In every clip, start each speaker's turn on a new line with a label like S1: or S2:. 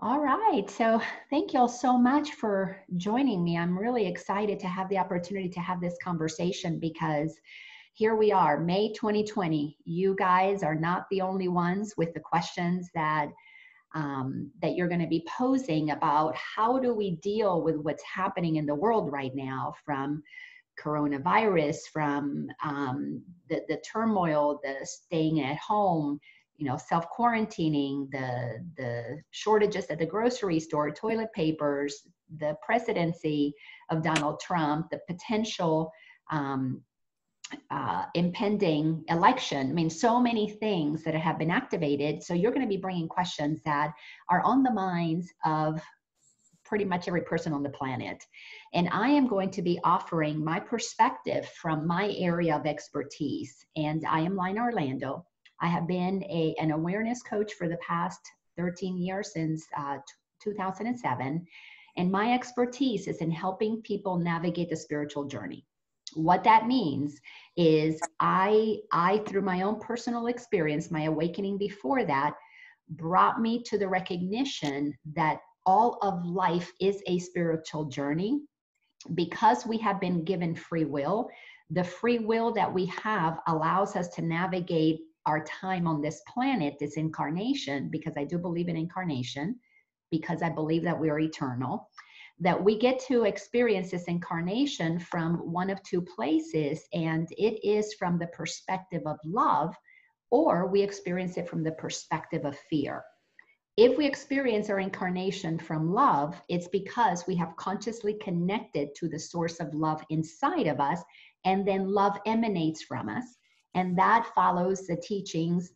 S1: All right. So thank you all so much for joining me. I'm really excited to have the opportunity to have this conversation because here we are, May 2020. You guys are not the only ones with the questions that that you're going to be posing about how do we deal with what's happening in the world right now, from coronavirus, from the turmoil, the staying at home, self-quarantining, the shortages at the grocery store, toilet papers, the presidency of Donald Trump, the potential impending election. I mean, so many things that have been activated. So you're going to be bringing questions that are on the minds of pretty much every person on the planet. And I am going to be offering my perspective from my area of expertise. And I am Laina Orlando. I have been an awareness coach for the past 13 years, since 2007. And my expertise is in helping people navigate the spiritual journey. What that means is I, through my own personal experience, my awakening before that, brought me to the recognition that all of life is a spiritual journey. Because we have been given free will, the free will that we have allows us to navigate our time on this planet, this incarnation, because I do believe in incarnation, because I believe that we are eternal, that we get to experience this incarnation from one of two places, and it is from the perspective of love, or we experience it from the perspective of fear. If we experience our incarnation from love, it's because we have consciously connected to the source of love inside of us, and then love emanates from us. And that follows the teachings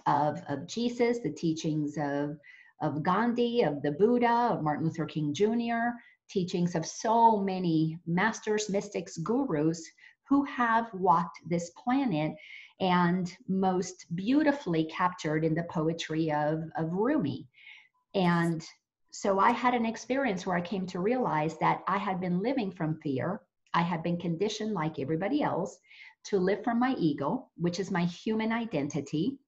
S1: of Jesus, the teachings of Gandhi, of the Buddha, of Martin Luther King Jr., teachings of so many masters, mystics, gurus who have walked this planet, and most beautifully captured in the poetry of Rumi. And so I had an experience where I came to realize that I had been living from fear. I had been conditioned, like everybody else, to live from my ego, which is my human identity.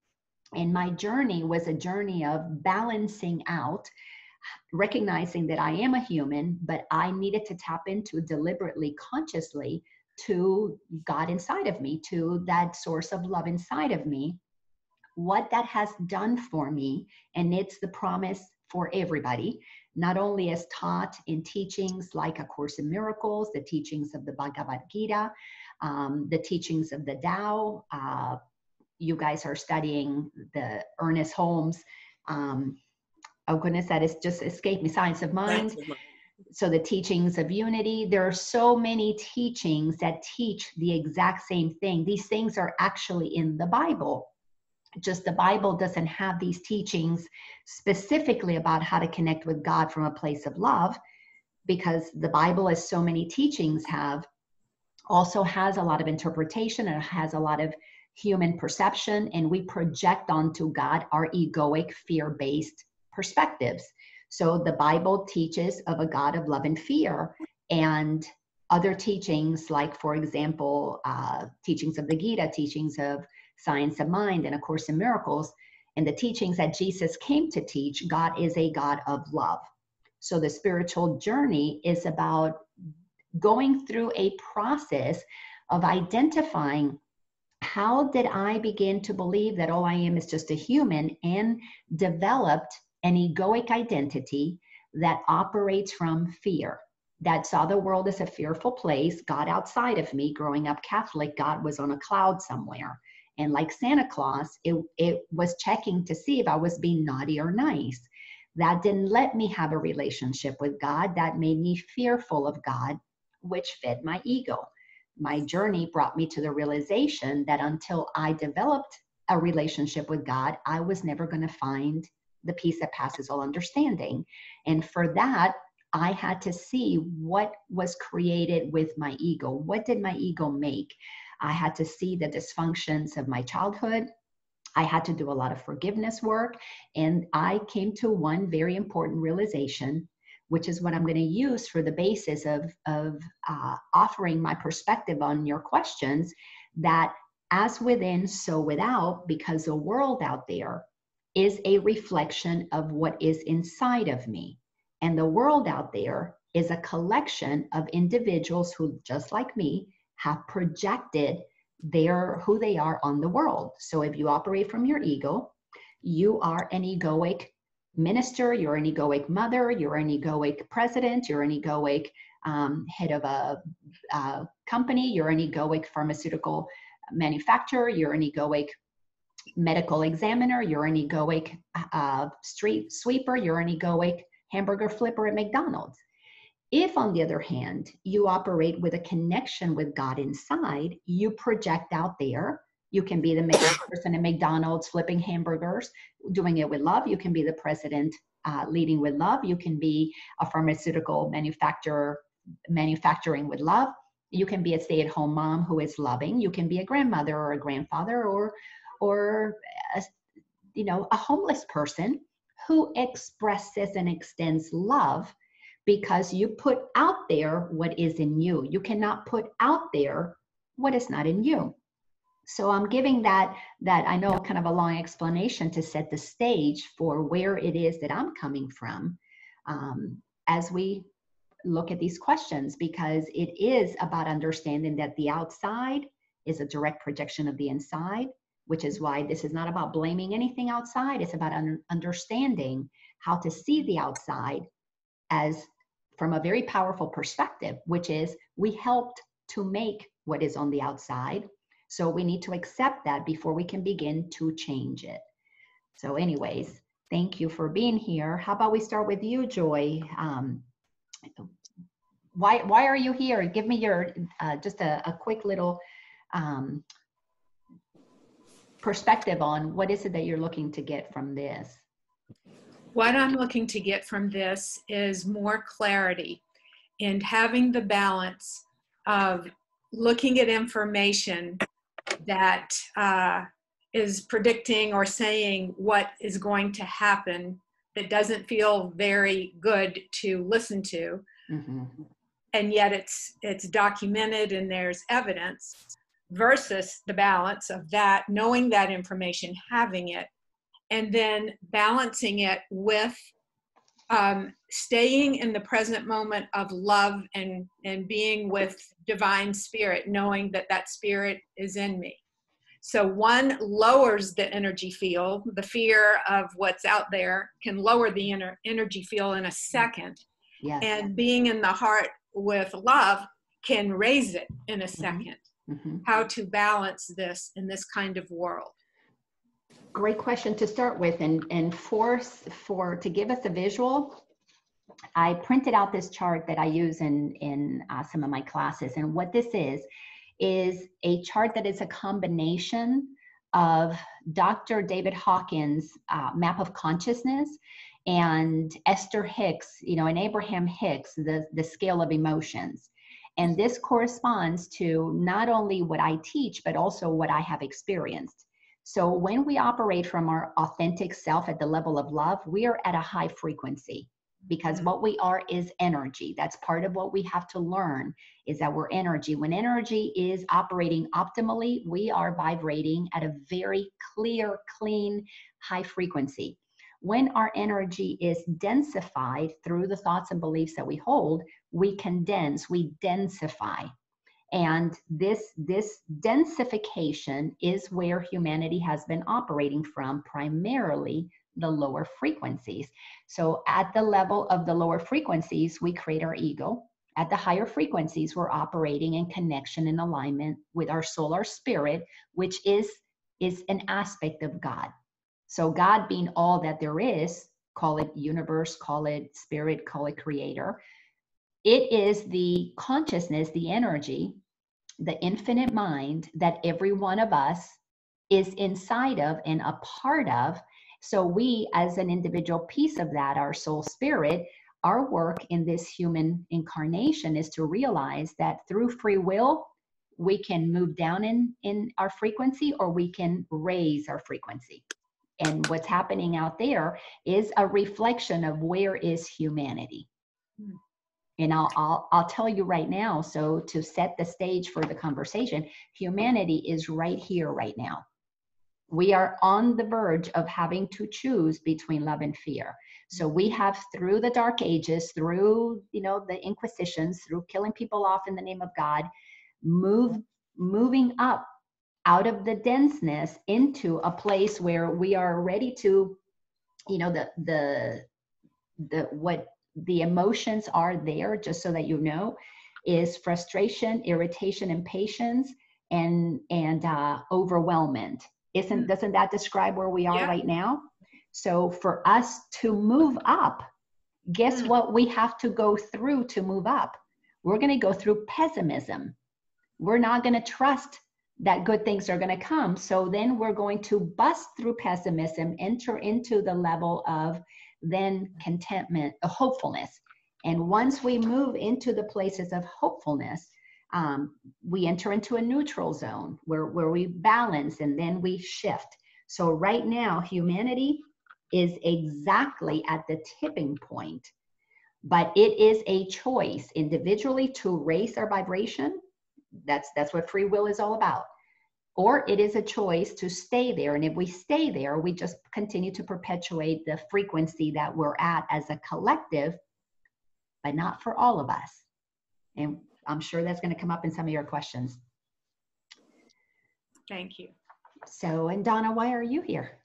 S1: And my journey was a journey of balancing out, recognizing that I am a human, but I needed to tap into deliberately, consciously, to God inside of me, to that source of love inside of me, what that has done for me. And it's the promise for everybody, not only as taught in teachings like A Course in Miracles, the teachings of the Bhagavad Gita, the teachings of the Tao. You guys are studying the Ernest Holmes, oh goodness, that has just escaped me, Science of Mind. So the teachings of unity. There are so many teachings that teach the exact same thing. These things are actually in the Bible. Just the Bible doesn't have these teachings specifically about how to connect with God from a place of love, because the Bible, as so many teachings have, also has a lot of interpretation, and it has a lot of human perception, and we project onto God our egoic, fear-based perspectives. So the Bible teaches of a God of love and fear, and other teachings, like, for example, teachings of the Gita, teachings of Science of Mind, and A Course in Miracles, and the teachings that Jesus came to teach, God is a God of love. So the spiritual journey is about going through a process of identifying, how did I begin to believe that all I am is just a human, and developed an egoic identity that operates from fear, that saw the world as a fearful place, God outside of me. Growing up Catholic, God was on a cloud somewhere. And like Santa Claus, it was checking to see if I was being naughty or nice. That didn't let me have a relationship with God. That made me fearful of God, which fed my ego. My journey brought me to the realization that until I developed a relationship with God, I was never going to find the peace that passes all understanding. And for that, I had to see what was created with my ego. What did my ego make? I had to see the dysfunctions of my childhood. I had to do a lot of forgiveness work. And I came to one very important realization, which is what I'm going to use for the basis of offering my perspective on your questions, that as within, so without, because the world out there is a reflection of what is inside of me. And the world out there is a collection of individuals who, just like me, have projected who they are on the world. So if you operate from your ego, you are an egoic minister, you're an egoic mother, you're an egoic president, you're an egoic head of a company, you're an egoic pharmaceutical manufacturer, you're an egoic medical examiner, you're an egoic street sweeper, you're an egoic hamburger flipper at McDonald's. If, on the other hand, you operate with a connection with God inside, you project out there. You can be the person at McDonald's flipping hamburgers, doing it with love. You can be the president leading with love. You can be a pharmaceutical manufacturer manufacturing with love. You can be a stay-at-home mom who is loving. You can be a grandmother or a grandfather or a homeless person who expresses and extends love, because you put out there what is in you. You cannot put out there what is not in you. So I'm giving that I know kind of a long explanation to set the stage for where it is that I'm coming from as we look at these questions, because it is about understanding that the outside is a direct projection of the inside, which is why this is not about blaming anything outside. It's about understanding how to see the outside as from a very powerful perspective, which is we helped to make what is on the outside. So we need to accept that before we can begin to change it. So anyways, thank you for being here. How about we start with you, Joy? Why are you here? Give me your just a quick little perspective on what is it that you're looking to get from this.
S2: What I'm looking to get from this is more clarity and having the balance of looking at information that is predicting or saying what is going to happen that doesn't feel very good to listen to. Mm-hmm. And yet it's documented and there's evidence, versus the balance of that, knowing that information, having it, and then balancing it with staying in the present moment of love and being with divine spirit, knowing that that spirit is in me. So one lowers the energy field. The fear of what's out there can lower the energy field in a second. Yes. And being in the heart with love can raise it in a second. Mm-hmm. How to balance this in this kind of world?
S1: Great question to start with, and to give us a visual, I printed out this chart that I use in some of my classes, and what this is a chart that is a combination of Dr. David Hawkins' map of consciousness and Esther Hicks, and Abraham Hicks, the scale of emotions. And this corresponds to not only what I teach, but also what I have experienced. So when we operate from our authentic self at the level of love, we are at a high frequency, because what we are is energy. That's part of what we have to learn, is that we're energy. When energy is operating optimally, we are vibrating at a very clear, clean, high frequency. When our energy is densified through the thoughts and beliefs that we hold, we condense, we densify. And this densification is where humanity has been operating from, primarily the lower frequencies. So at the level of the lower frequencies, we create our ego. At the higher frequencies, we're operating in connection and alignment with our soul, our spirit, which is an aspect of God. So God being all that there is, call it universe, call it spirit, call it creator. It is the consciousness, the energy, the infinite mind that every one of us is inside of and a part of. So we, as an individual piece of that, our soul spirit, our work in this human incarnation is to realize that through free will, we can move down in our frequency, or we can raise our frequency. And what's happening out there is a reflection of where is humanity. And I'll tell you right now, so to set the stage for the conversation, humanity is right here, right now. We are on the verge of having to choose between love and fear. So we have, through the Dark Ages, through, the Inquisitions, through killing people off in the name of God, moving up out of the denseness into a place where we are ready to, what the emotions are there, just so that is frustration, irritation, impatience, and overwhelmment. Doesn't that describe where we are right now? So for us to move up, guess what we have to go through to move up? We're going to go through pessimism. We're not going to trust that good things are going to come. So then we're going to bust through pessimism, enter into the level of then contentment, hopefulness. And once we move into the places of hopefulness, we enter into a neutral zone where we balance, and then we shift. So right now, humanity is exactly at the tipping point, but it is a choice individually to raise our vibration. That's what free will is all about. Or it is a choice to stay there. And if we stay there, we just continue to perpetuate the frequency that we're at as a collective, but not for all of us. And I'm sure that's going to come up in some of your questions.
S2: Thank you.
S1: So, and Donna, why are you here?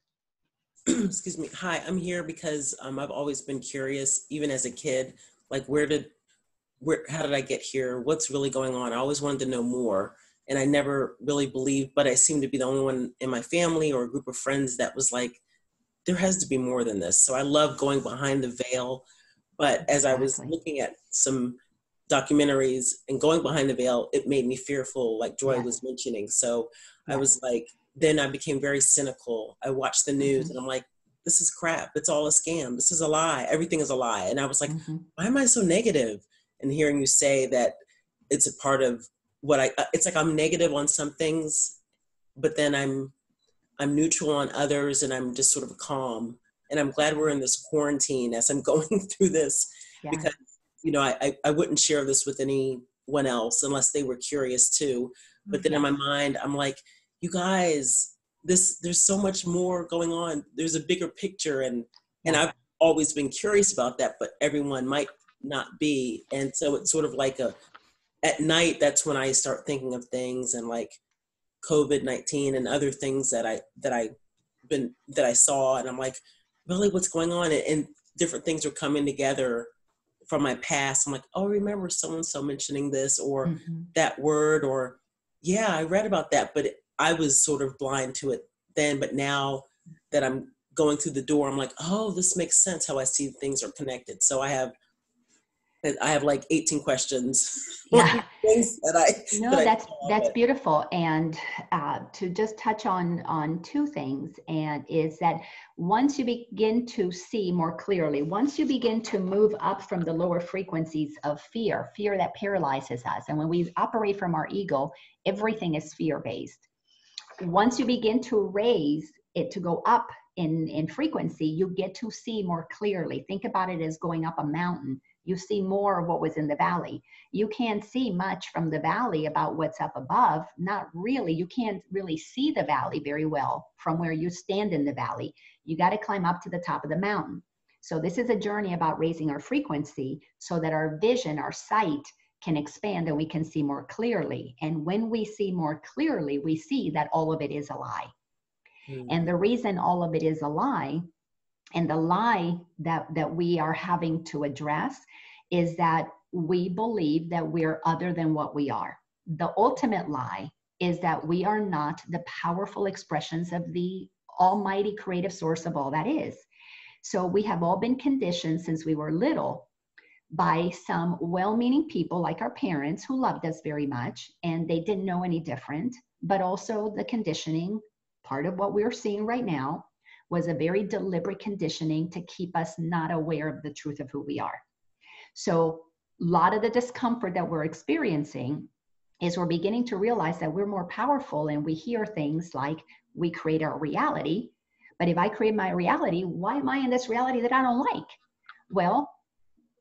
S3: Excuse me. Hi, I'm here because I've always been curious, even as a kid, like how did I get here? What's really going on? I always wanted to know more. And I never really believed, but I seemed to be the only one in my family or a group of friends that was like, there has to be more than this. So I love going behind the veil. But as I was looking at some documentaries and going behind the veil, it made me fearful, like Joy was mentioning. So I was like, then I became very cynical. I watched the news and I'm like, this is crap. It's all a scam. This is a lie. Everything is a lie. And I was like, why am I so negative? And hearing you say that it's a part of it's like I'm negative on some things, but then I'm neutral on others, and I'm just sort of calm. And I'm glad we're in this quarantine as I'm going through this, because, I wouldn't share this with anyone else unless they were curious too. But then in my mind, I'm like, you guys, there's so much more going on. There's a bigger picture. And I've always been curious about that, but everyone might not be. And so it's sort of like at night, that's when I start thinking of things and like COVID-19 and other things that I saw. And I'm like, really, what's going on? And different things are coming together from my past. I'm like, oh, remember so-and-so mentioning this or that word, or I read about that, but I was sort of blind to it then. But now that I'm going through the door, I'm like, oh, this makes sense how I see things are connected. So I have like 18 questions. Things
S1: that's beautiful. And to just touch on two things, and is that once you begin to see more clearly, once you begin to move up from the lower frequencies of fear that paralyzes us, and when we operate from our ego, everything is fear-based. Once you begin to raise it to go up in frequency, you get to see more clearly. Think about it as going up a mountain. You see more of what was in the valley. You can't see much from the valley about what's up above. Not really. You can't really see the valley very well from where you stand in the valley. You got to climb up to the top of the mountain. So this is a journey about raising our frequency so that our vision, our sight can expand and we can see more clearly. And when we see more clearly, we see that all of it is a lie. And the reason all of it is a lie, and the lie that we are having to address, is that we believe that we're other than what we are. The ultimate lie is that we are not the powerful expressions of the almighty creative source of all that is. So we have all been conditioned since we were little by some well-meaning people like our parents who loved us very much, and they didn't know any different. But also the conditioning, part of what we're seeing right now, was a very deliberate conditioning to keep us not aware of the truth of who we are. So a lot of the discomfort that we're experiencing is we're beginning to realize that we're more powerful, and we hear things like we create our reality. But if I create my reality, why am I in this reality that I don't like? Well,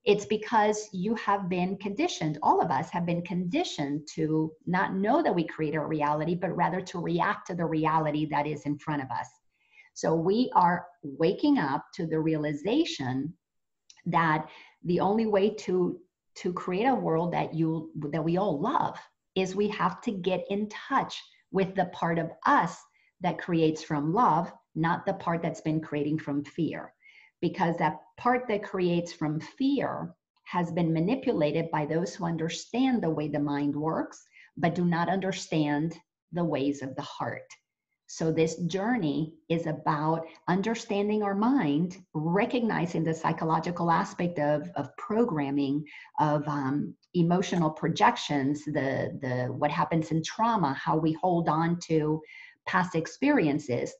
S1: It's because you have been conditioned, all of us have been conditioned to not know that we create our reality, but rather to react to the reality that is in front of us. So we are waking up to the realization that the only way to create a world that we all love is we have to get in touch with the part of us that creates from love, not the part that's been creating from fear. Because that part that creates from fear has been manipulated by those who understand the way the mind works, but do not understand the ways of the heart. So this journey is about understanding our mind, recognizing the psychological aspect of programming, of emotional projections, the what happens in trauma, how we hold on to past experiences.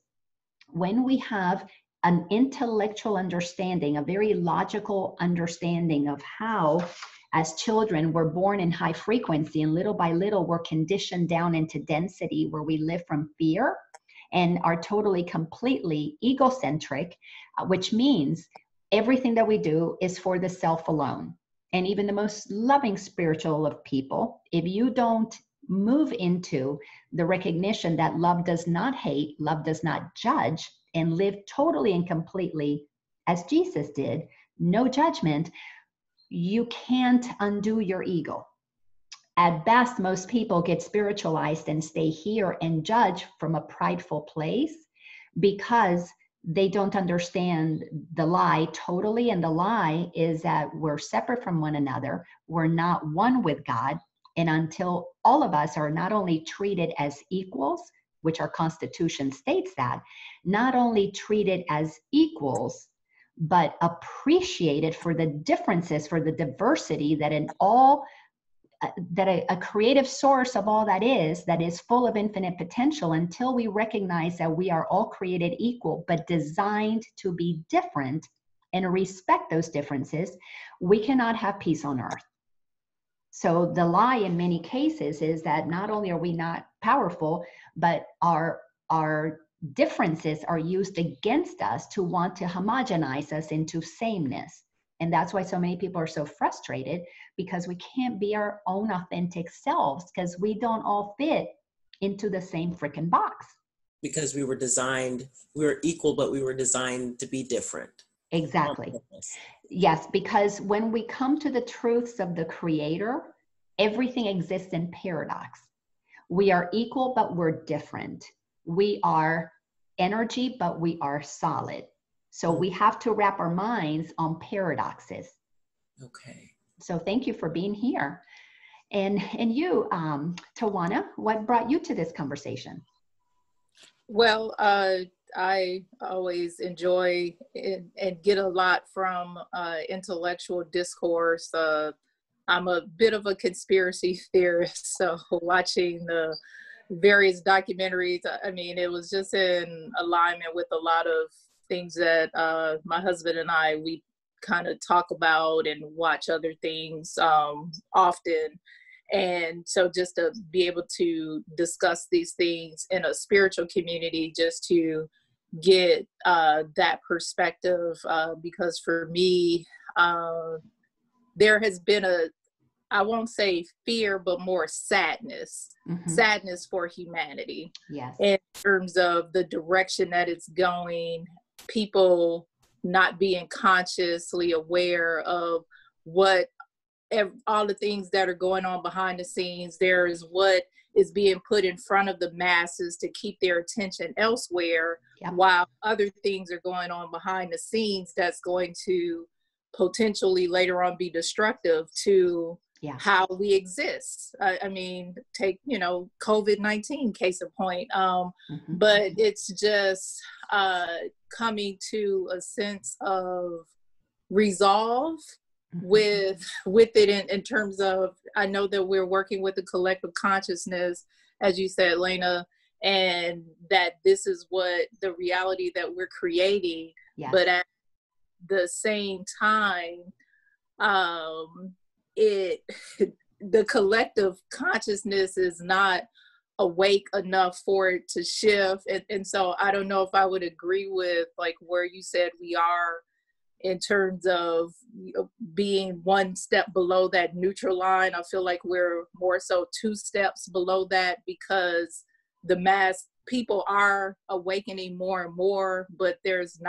S1: When we have an intellectual understanding, a very logical understanding of how, as children, we're born in high frequency, and little by little, we're conditioned down into density where we live from fear and are totally, completely egocentric, which means everything that we do is for the self alone. And even the most loving spiritual of people, if you don't move into the recognition that love does not hate, love does not judge, and live totally and completely as Jesus did, no judgment, you can't undo your ego. At best, most people get spiritualized and stay here and judge from a prideful place because they don't understand the lie totally. And the lie is that we're separate from one another. We're not one with God. And until all of us are not only treated as equals, which our Constitution states that, not only treated as equals, but appreciated for the differences, for the diversity that in all, that a creative source of all that is full of infinite potential. Until we recognize that we are all created equal, but designed to be different and respect those differences, we cannot have peace on earth. So the lie in many cases is that not only are we not powerful, but our differences are used against us to want to homogenize us into sameness. And that's why so many people are so frustrated, because we can't be our own authentic selves because we don't all fit into the same freaking box.
S3: Because we were equal, but we were designed to be different.
S1: Exactly. Yes, because when we come to the truths of the Creator, everything exists in paradox. We are equal, but we're different. We are energy, but we are solid. So we have to wrap our minds on paradoxes.
S3: Okay.
S1: So thank you for being here. And you, Tawana, what brought you to this conversation?
S4: Well, I always enjoy and get a lot from intellectual discourse. I'm a bit of a conspiracy theorist, so watching the various documentaries, I mean, it was just in alignment with a lot of things that my husband and we kind of talk about and watch other things often. And so just to be able to discuss these things in a spiritual community, just to get that perspective, because for me, there has been I won't say fear, but more sadness, sadness for humanity.
S1: Yes.
S4: In terms of the direction that it's going, people not being consciously aware of all the things that are going on behind the scenes. There is what is being put in front of the masses to keep their attention elsewhere, while other things are going on behind the scenes that's going to potentially later on be destructive to how we exist. I mean, take, COVID-19 case in point. But it's just coming to a sense of resolve with it in terms of, I know that we're working with the collective consciousness, as you said, Laina, and that this is what the reality that we're creating. But at the same time, the collective consciousness is not awake enough for it to shift. And so I don't know if I would agree with like where you said we are in terms of being one step below that neutral line. I feel like we're more so 2 steps below that, because the mass people are awakening more and more, but there's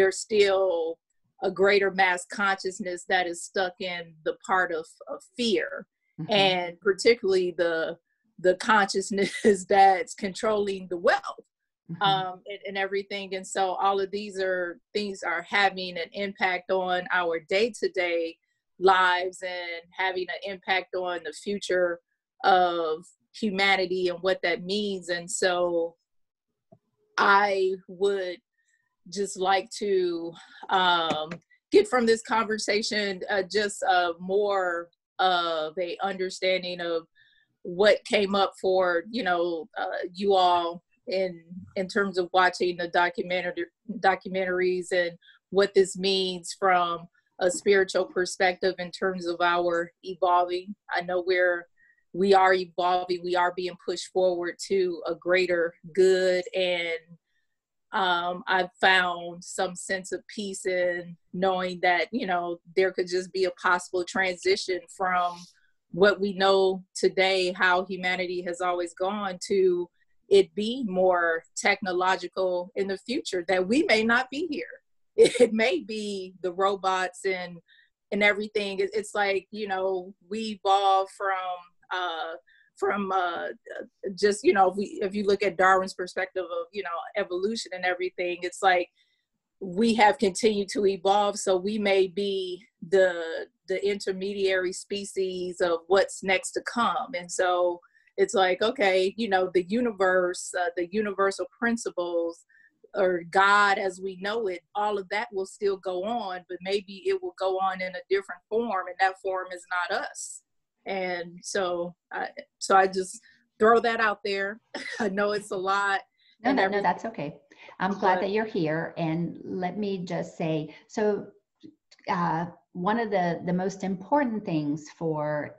S4: still a greater mass consciousness that is stuck in the part of fear. Mm-hmm. And particularly the consciousness that's controlling the wealth. Mm-hmm. And everything. And so all of these things are having an impact on our day-to-day lives and having an impact on the future of humanity and what that means. And so I would just like to get from this conversation just more of a understanding of what came up for, you all in terms of watching the documentaries, and what this means from a spiritual perspective in terms of our evolving. I know we are evolving, we are being pushed forward to a greater good, and I've found some sense of peace in knowing that, there could just be a possible transition from what we know today, how humanity has always gone, to it be more technological in the future, that we may not be here. It may be the robots and everything. It's like, we evolve from just, if you look at Darwin's perspective of, evolution and everything, it's like we have continued to evolve. So we may be the intermediary species of what's next to come. And so it's like, okay, the universe, the universal principles, or God as we know it, all of that will still go on, but maybe it will go on in a different form, and that form is not us. And so I just throw that out there. I know it's a lot.
S1: No, that's okay. I'm glad that you're here. And let me just say, so one of the most important things for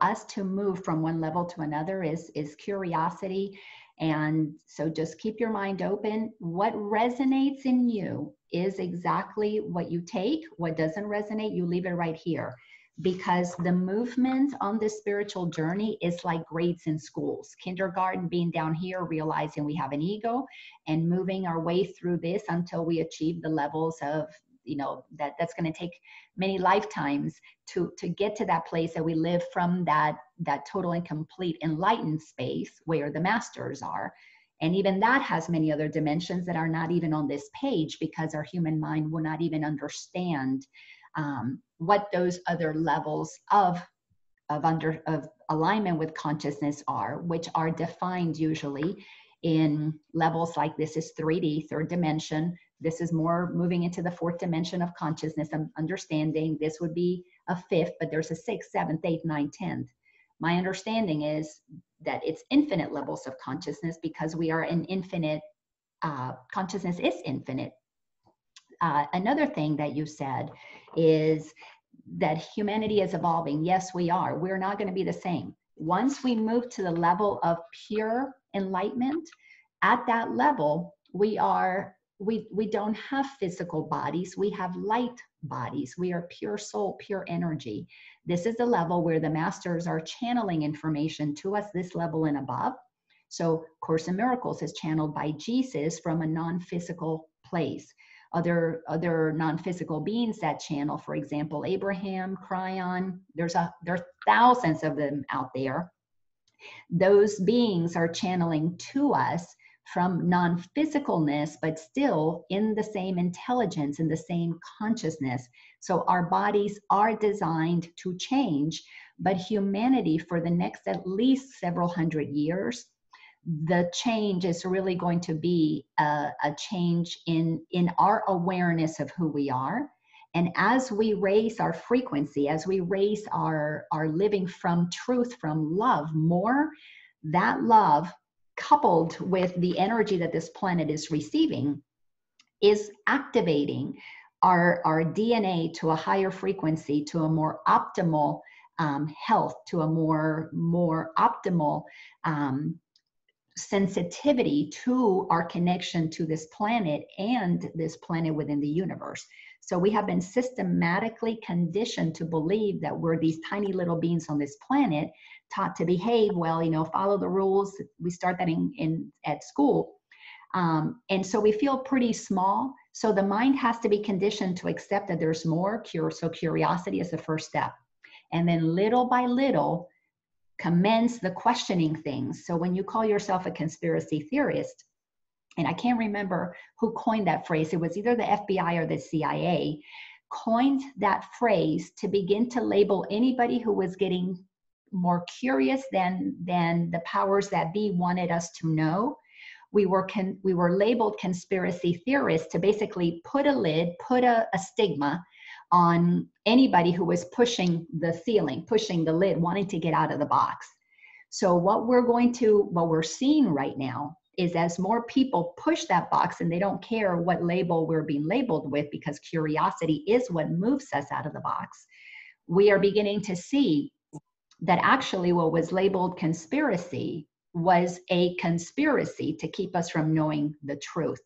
S1: us to move from one level to another is curiosity. And so just keep your mind open. What resonates in you is exactly what you take. What doesn't resonate, you leave it right here. Because the movement on this spiritual journey is like grades in schools. Kindergarten being down here, realizing we have an ego, and moving our way through this until we achieve the levels of, that's going to take many lifetimes to get to that place that we live from that total and complete enlightened space where the masters are. And even that has many other dimensions that are not even on this page, because our human mind will not even understand what those other levels of alignment with consciousness are, which are defined usually in levels like this is 3D, third dimension. This is more moving into the fourth dimension of consciousness and understanding. This would be a fifth, but there's a sixth, seventh, eighth, ninth, 10th. My understanding is that it's infinite levels of consciousness, because we are an infinite, consciousness is infinite. Another thing that you said is that humanity is evolving. Yes, we are. We're not going to be the same. Once we move to the level of pure enlightenment, at that level, we don't have physical bodies. We have light bodies. We are pure soul, pure energy. This is the level where the masters are channeling information to us, this level and above. So Course in Miracles is channeled by Jesus from a non-physical place. Other non-physical beings that channel, for example, Abraham, Cryon, there are thousands of them out there. Those beings are channeling to us from non-physicalness, but still in the same intelligence, in the same consciousness. So our bodies are designed to change, but humanity for the next at least several hundred years, the change is really going to be a change in our awareness of who we are. And as we raise our frequency, as we raise our living from truth, from love more, that love coupled with the energy that this planet is receiving is activating our DNA to a higher frequency, to a more optimal health, to a more optimal sensitivity to our connection to this planet and this planet within the universe. So we have been systematically conditioned to believe that we're these tiny little beings on this planet, taught to behave well, follow the rules. We start that at school. And so we feel pretty small. So the mind has to be conditioned to accept that there's more. So curiosity is the first step. And then little by little, commence the questioning things. So when you call yourself a conspiracy theorist, and I can't remember who coined that phrase, it was either the FBI or the CIA, coined that phrase to begin to label anybody who was getting more curious than the powers that be wanted us to know. We were labeled conspiracy theorists to basically put a lid, put a stigma on anybody who was pushing the ceiling, pushing the lid, wanting to get out of the box. So what we're seeing right now is as more people push that box and they don't care what label we're being labeled with, because curiosity is what moves us out of the box, we are beginning to see that actually what was labeled conspiracy was a conspiracy to keep us from knowing the truth.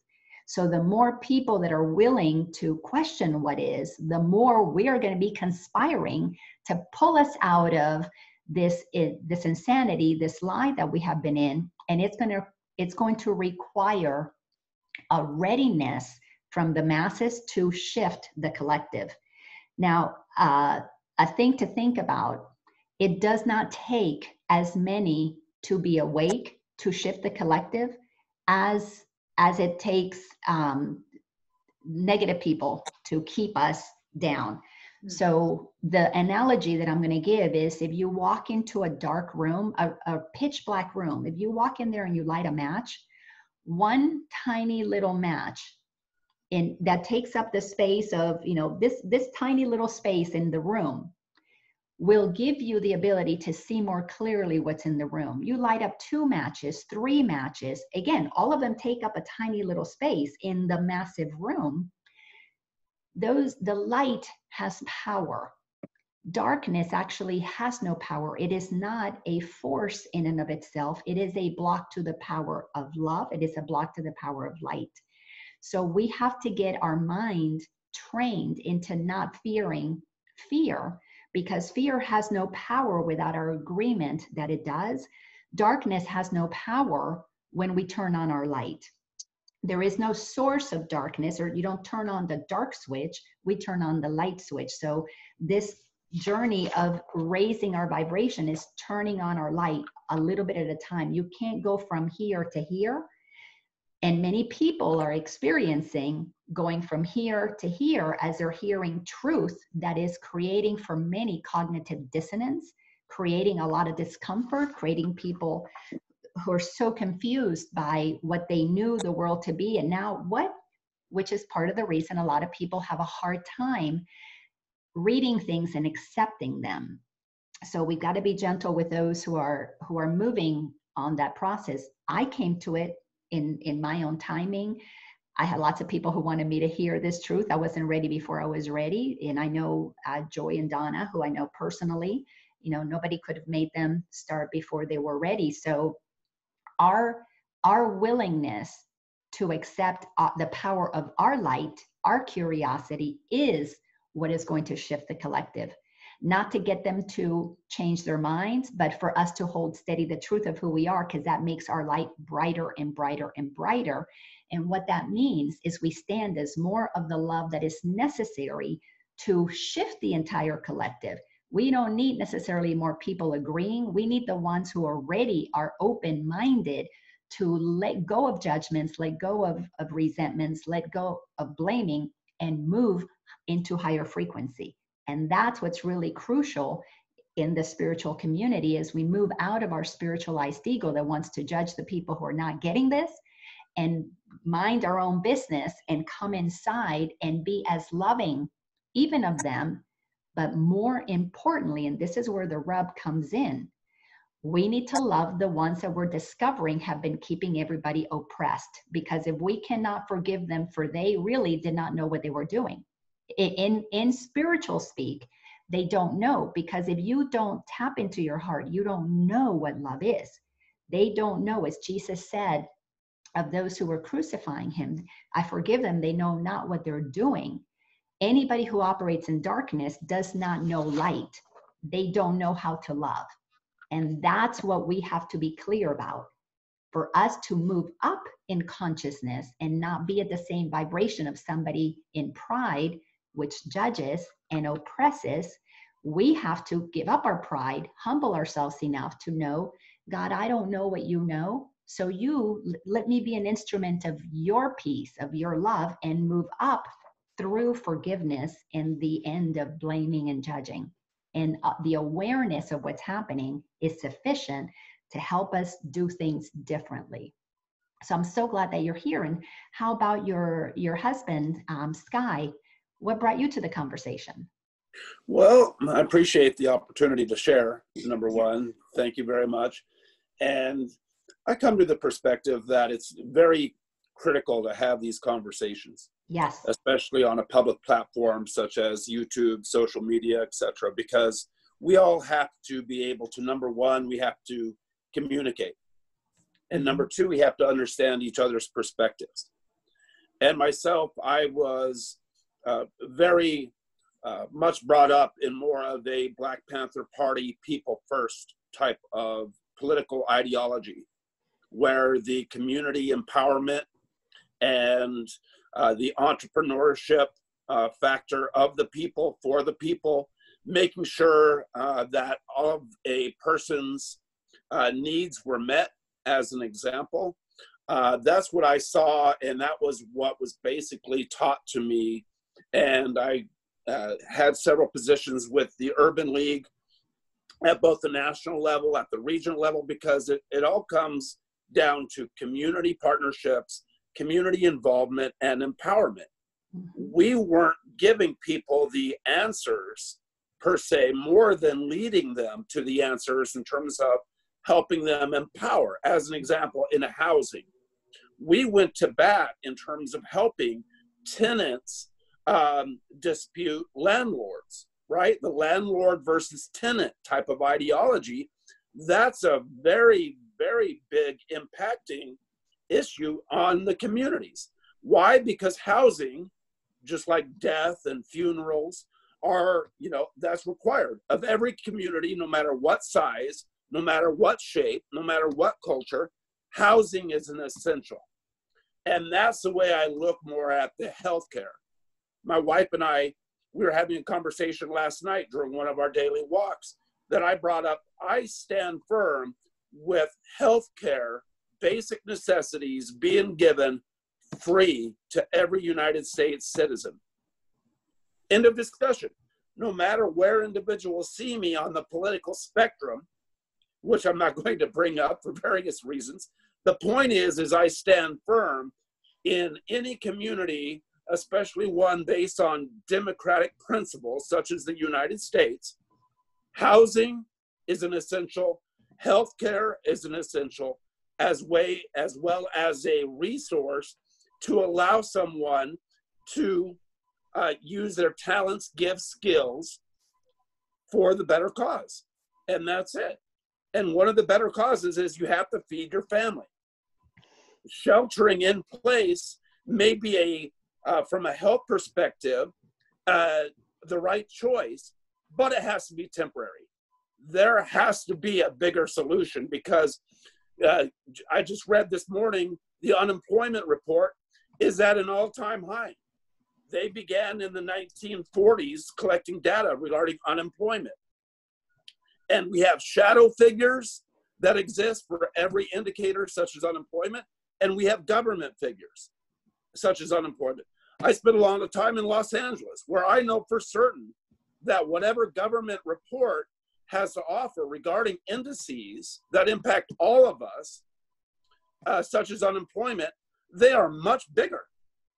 S1: So the more people that are willing to question what is, the more we are going to be conspiring to pull us out of this insanity, this lie that we have been in. And it's going to require a readiness from the masses to shift the collective. Now, a thing to think about, it does not take as many to be awake to shift the collective as it takes negative people to keep us down. Mm-hmm. So the analogy that I'm going to give is, if you walk into a dark room, a pitch black room, if you walk in there and you light a match, one tiny little match that takes up the space of, this tiny little space in the room will give you the ability to see more clearly what's in the room. You light up 2 matches, 3 matches. Again, all of them take up a tiny little space in the massive room. The light has power. Darkness actually has no power. It is not a force in and of itself. It is a block to the power of love. It is a block to the power of light. So we have to get our mind trained into not fearing fear, because fear has no power without our agreement that it does. Darkness has no power when we turn on our light. There is no source of darkness, or you don't turn on the dark switch, we turn on the light switch. So this journey of raising our vibration is turning on our light a little bit at a time. You can't go from here to here. And many people are experiencing going from here to here as they're hearing truth that is creating for many cognitive dissonance, creating a lot of discomfort, creating people who are so confused by what they knew the world to be and now what, which is part of the reason a lot of people have a hard time reading things and accepting them. So we've got to be gentle with those who are moving on that process. I came to it in my own timing. I had lots of people who wanted me to hear this truth. I wasn't ready before I was ready. And I know Joy and Donna, who I know personally, nobody could have made them start before they were ready. So our willingness to accept the power of our light, our curiosity, is what is going to shift the collective. Not to get them to change their minds, but for us to hold steady the truth of who we are, because that makes our light brighter and brighter and brighter. And what that means is we stand as more of the love that is necessary to shift the entire collective. We don't need necessarily more people agreeing. We need the ones who are ready, are open-minded to let go of judgments, let go of resentments, let go of blaming, and move into higher frequency. And that's what's really crucial in the spiritual community, is we move out of our spiritualized ego that wants to judge the people who are not getting this, and mind our own business and come inside and be as loving even of them. But more importantly, and this is where the rub comes in, we need to love the ones that we're discovering have been keeping everybody oppressed. Because if we cannot forgive them, for they really did not know what they were doing. In spiritual speak, they don't know, because if you don't tap into your heart, you don't know what love is. They don't know, as Jesus said of those who were crucifying him, I forgive them, they know not what they're doing. Anybody who operates in darkness does not know light. They don't know how to love. And that's what we have to be clear about. For us to move up in consciousness and not be at the same vibration of somebody in pride, which judges and oppresses, we have to give up our pride, humble ourselves enough to know, God, I don't know what you know. So you let me be an instrument of your peace, of your love, and move up through forgiveness and the end of blaming and judging. And the awareness of what's happening is sufficient to help us do things differently. So I'm so glad that you're here. And how about your husband, Sky? What brought you to the conversation?
S5: Well, I appreciate the opportunity to share, number one. Thank you very much. And I come to the perspective that it's very critical to have these conversations.
S1: Yes.
S5: Especially on a public platform such as YouTube, social media, etc., because we all have to be able to, number one, we have to communicate. And number two, we have to understand each other's perspectives. And myself, I was very much brought up in more of a Black Panther Party people first type of political ideology, where the community empowerment and the entrepreneurship factor of the people, for the people, making sure that all of a person's needs were met, as an example. That's what I saw, and that was what was basically taught to me. And I had several positions with the Urban League at both the national level, at the regional level, because it all comes down to community partnerships, community involvement, and empowerment. We weren't giving people the answers per se, more than leading them to the answers in terms of helping them empower. As an example, in a housing, we went to bat in terms of helping tenants dispute landlords, right? The landlord versus tenant type of ideology, that's a very, very big impacting issue on the communities. Why? Because housing, just like death and funerals, are, that's required of every community, no matter what size, no matter what shape, no matter what culture. Housing is an essential. And that's the way I look more at the healthcare. My wife and I, we were having a conversation last night during one of our daily walks that I brought up. I stand firm with healthcare, basic necessities being given free to every United States citizen. End of discussion. No matter where individuals see me on the political spectrum, which I'm not going to bring up for various reasons, the point is I stand firm in any community, especially one based on democratic principles, such as the United States. Housing is an essential. Healthcare is an essential, as well as a resource to allow someone to use their talents, gifts, skills for the better cause. And that's it. And one of the better causes is you have to feed your family. Sheltering in place may be from a health perspective, the right choice, but it has to be temporary. There has to be a bigger solution, because I just read this morning, the unemployment report is at an all-time high. They began in the 1940s collecting data regarding unemployment. And we have shadow figures that exist for every indicator, such as unemployment, and we have government figures, such as unemployment. I spent a lot of time in Los Angeles, where I know for certain that whatever government report has to offer regarding indices that impact all of us, such as unemployment, they are much bigger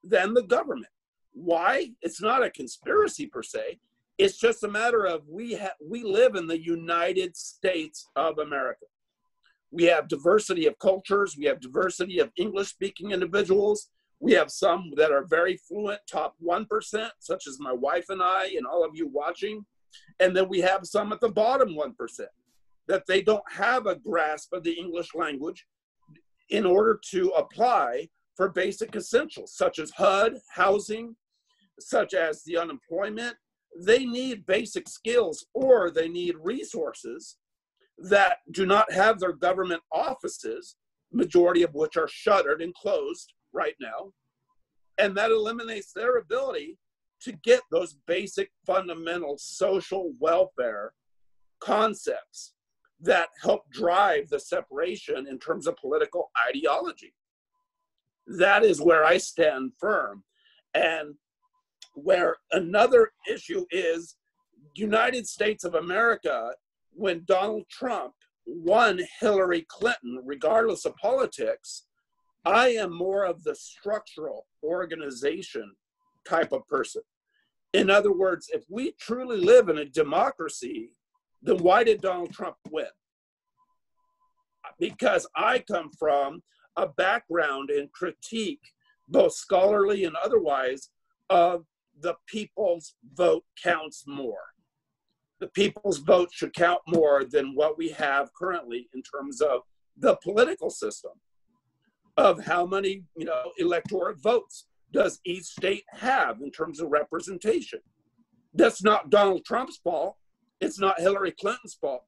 S5: than the government. Why? It's not a conspiracy per se. It's just a matter of we live in the United States of America. We have diversity of cultures. We have diversity of English-speaking individuals. We have some that are very fluent, top 1%, such as my wife and I and all of you watching. And then we have some at the bottom 1%. that they don't have a grasp of the English language in order to apply for basic essentials such as HUD, housing, such as the unemployment. They need basic skills, or they need resources that do not have their government offices, majority of which are shuttered and closed right now. And that eliminates their ability to get those basic fundamental social welfare concepts that help drive the separation in terms of political ideology. That is where I stand firm. And where another issue is United States of America, when Donald Trump won Hillary Clinton, regardless of politics, I am more of the structural organization type of person. In other words, if we truly live in a democracy, then why did Donald Trump win? Because I come from a background in critique, both scholarly and otherwise, of the people's vote counts more. The people's vote should count more than what we have currently in terms of the political system, of how many, electoral votes does each state have in terms of representation. That's not Donald Trump's fault. It's not Hillary Clinton's fault.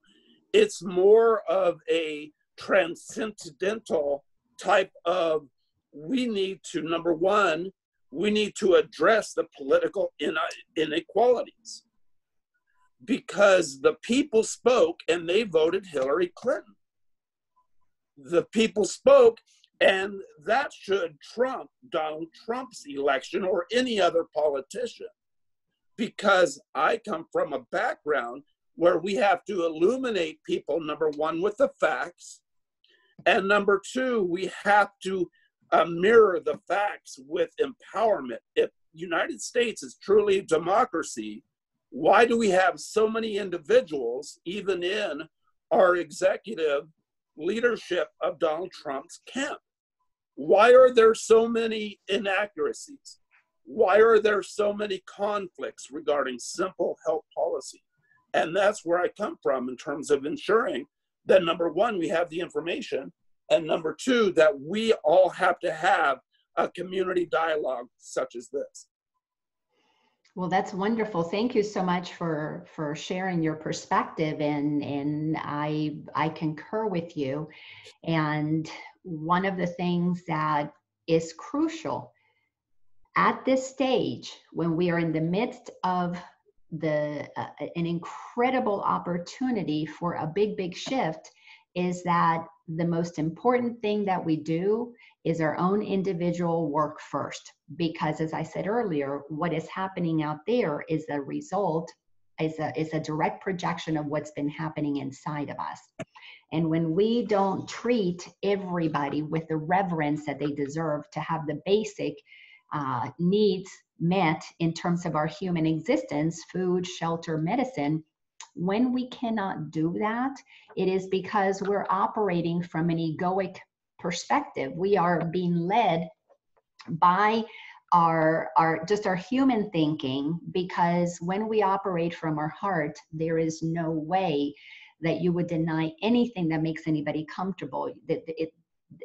S5: It's more of a transcendental type of, we need to, number one, we need to address the political inequalities, because the people spoke and they voted Hillary Clinton. The people spoke, and that should trump Donald Trump's election or any other politician, because I come from a background where we have to illuminate people, number one, with the facts, and number two, we have to mirror the facts with empowerment. If United States is truly a democracy, why do we have so many individuals, even in our executive leadership of Donald Trump's camp? Why are there so many inaccuracies? Why are there so many conflicts regarding simple health policy? And that's where I come from in terms of ensuring that, number one, we have the information, and number two, that we all have to have a community dialogue such as this.
S1: Well, that's wonderful. Thank you so much for sharing your perspective, and I concur with you. And one of the things that is crucial at this stage, when we are in the midst of an incredible opportunity for a big shift, is that the most important thing that we do is our own individual work first. Because as I said earlier, what is happening out there is a result, is a direct projection of what's been happening inside of us. And when we don't treat everybody with the reverence that they deserve to have the basic needs met in terms of our human existence, food, shelter, medicine, when we cannot do that, it is because we're operating from an egoic perspective. We are being led by our human thinking, because when we operate from our heart, there is no way that you would deny anything that makes anybody comfortable.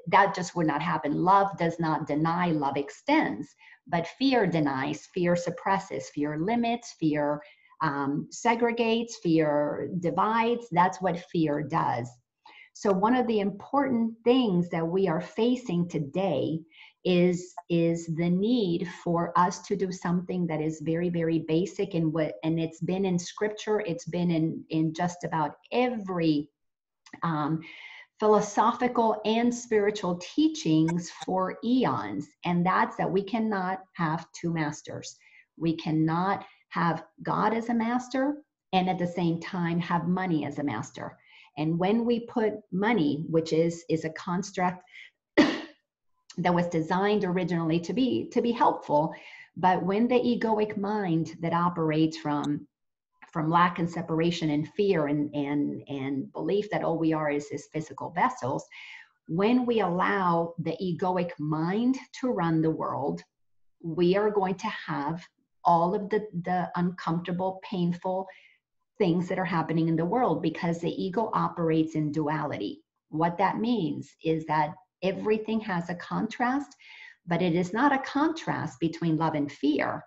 S1: That just would not happen. Love does not deny, love extends. But fear denies, fear suppresses, fear limits, fear segregates, fear divides. That's what fear does. So one of the important things that we are facing today is the need for us to do something that is very basic, and it's been in scripture. It's been in just about every philosophical and spiritual teachings for eons, and that's that we cannot have two masters. We cannot have God as a master and at the same time have money as a master. And when we put money, which is a construct that was designed originally to be helpful, but when the egoic mind that operates from lack and separation and fear and belief that all we are is physical vessels, when we allow the egoic mind to run the world, we are going to have all of the uncomfortable, painful things that are happening in the world, because the ego operates in duality. What that means is that everything has a contrast, but it is not a contrast between love and fear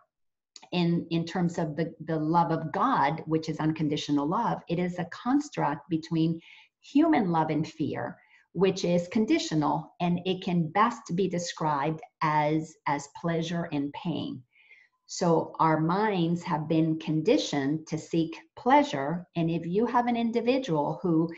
S1: in terms of the love of God, which is unconditional love. It is a construct between human love and fear, which is conditional, and it can best be described as pleasure and pain. So our minds have been conditioned to seek pleasure. And if you have an individual who,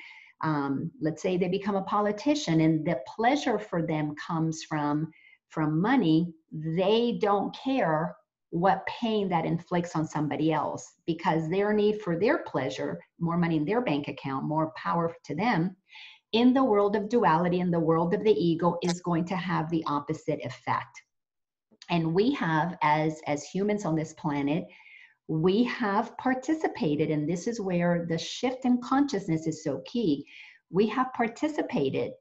S1: let's say they become a politician and the pleasure for them comes from money, they don't care what pain that inflicts on somebody else, because their need for their pleasure, more money in their bank account, more power to them, in the world of duality, in the world of the ego, is going to have the opposite effect. And we have, as humans on this planet, we have participated, and this is where the shift in consciousness is so key. We have participated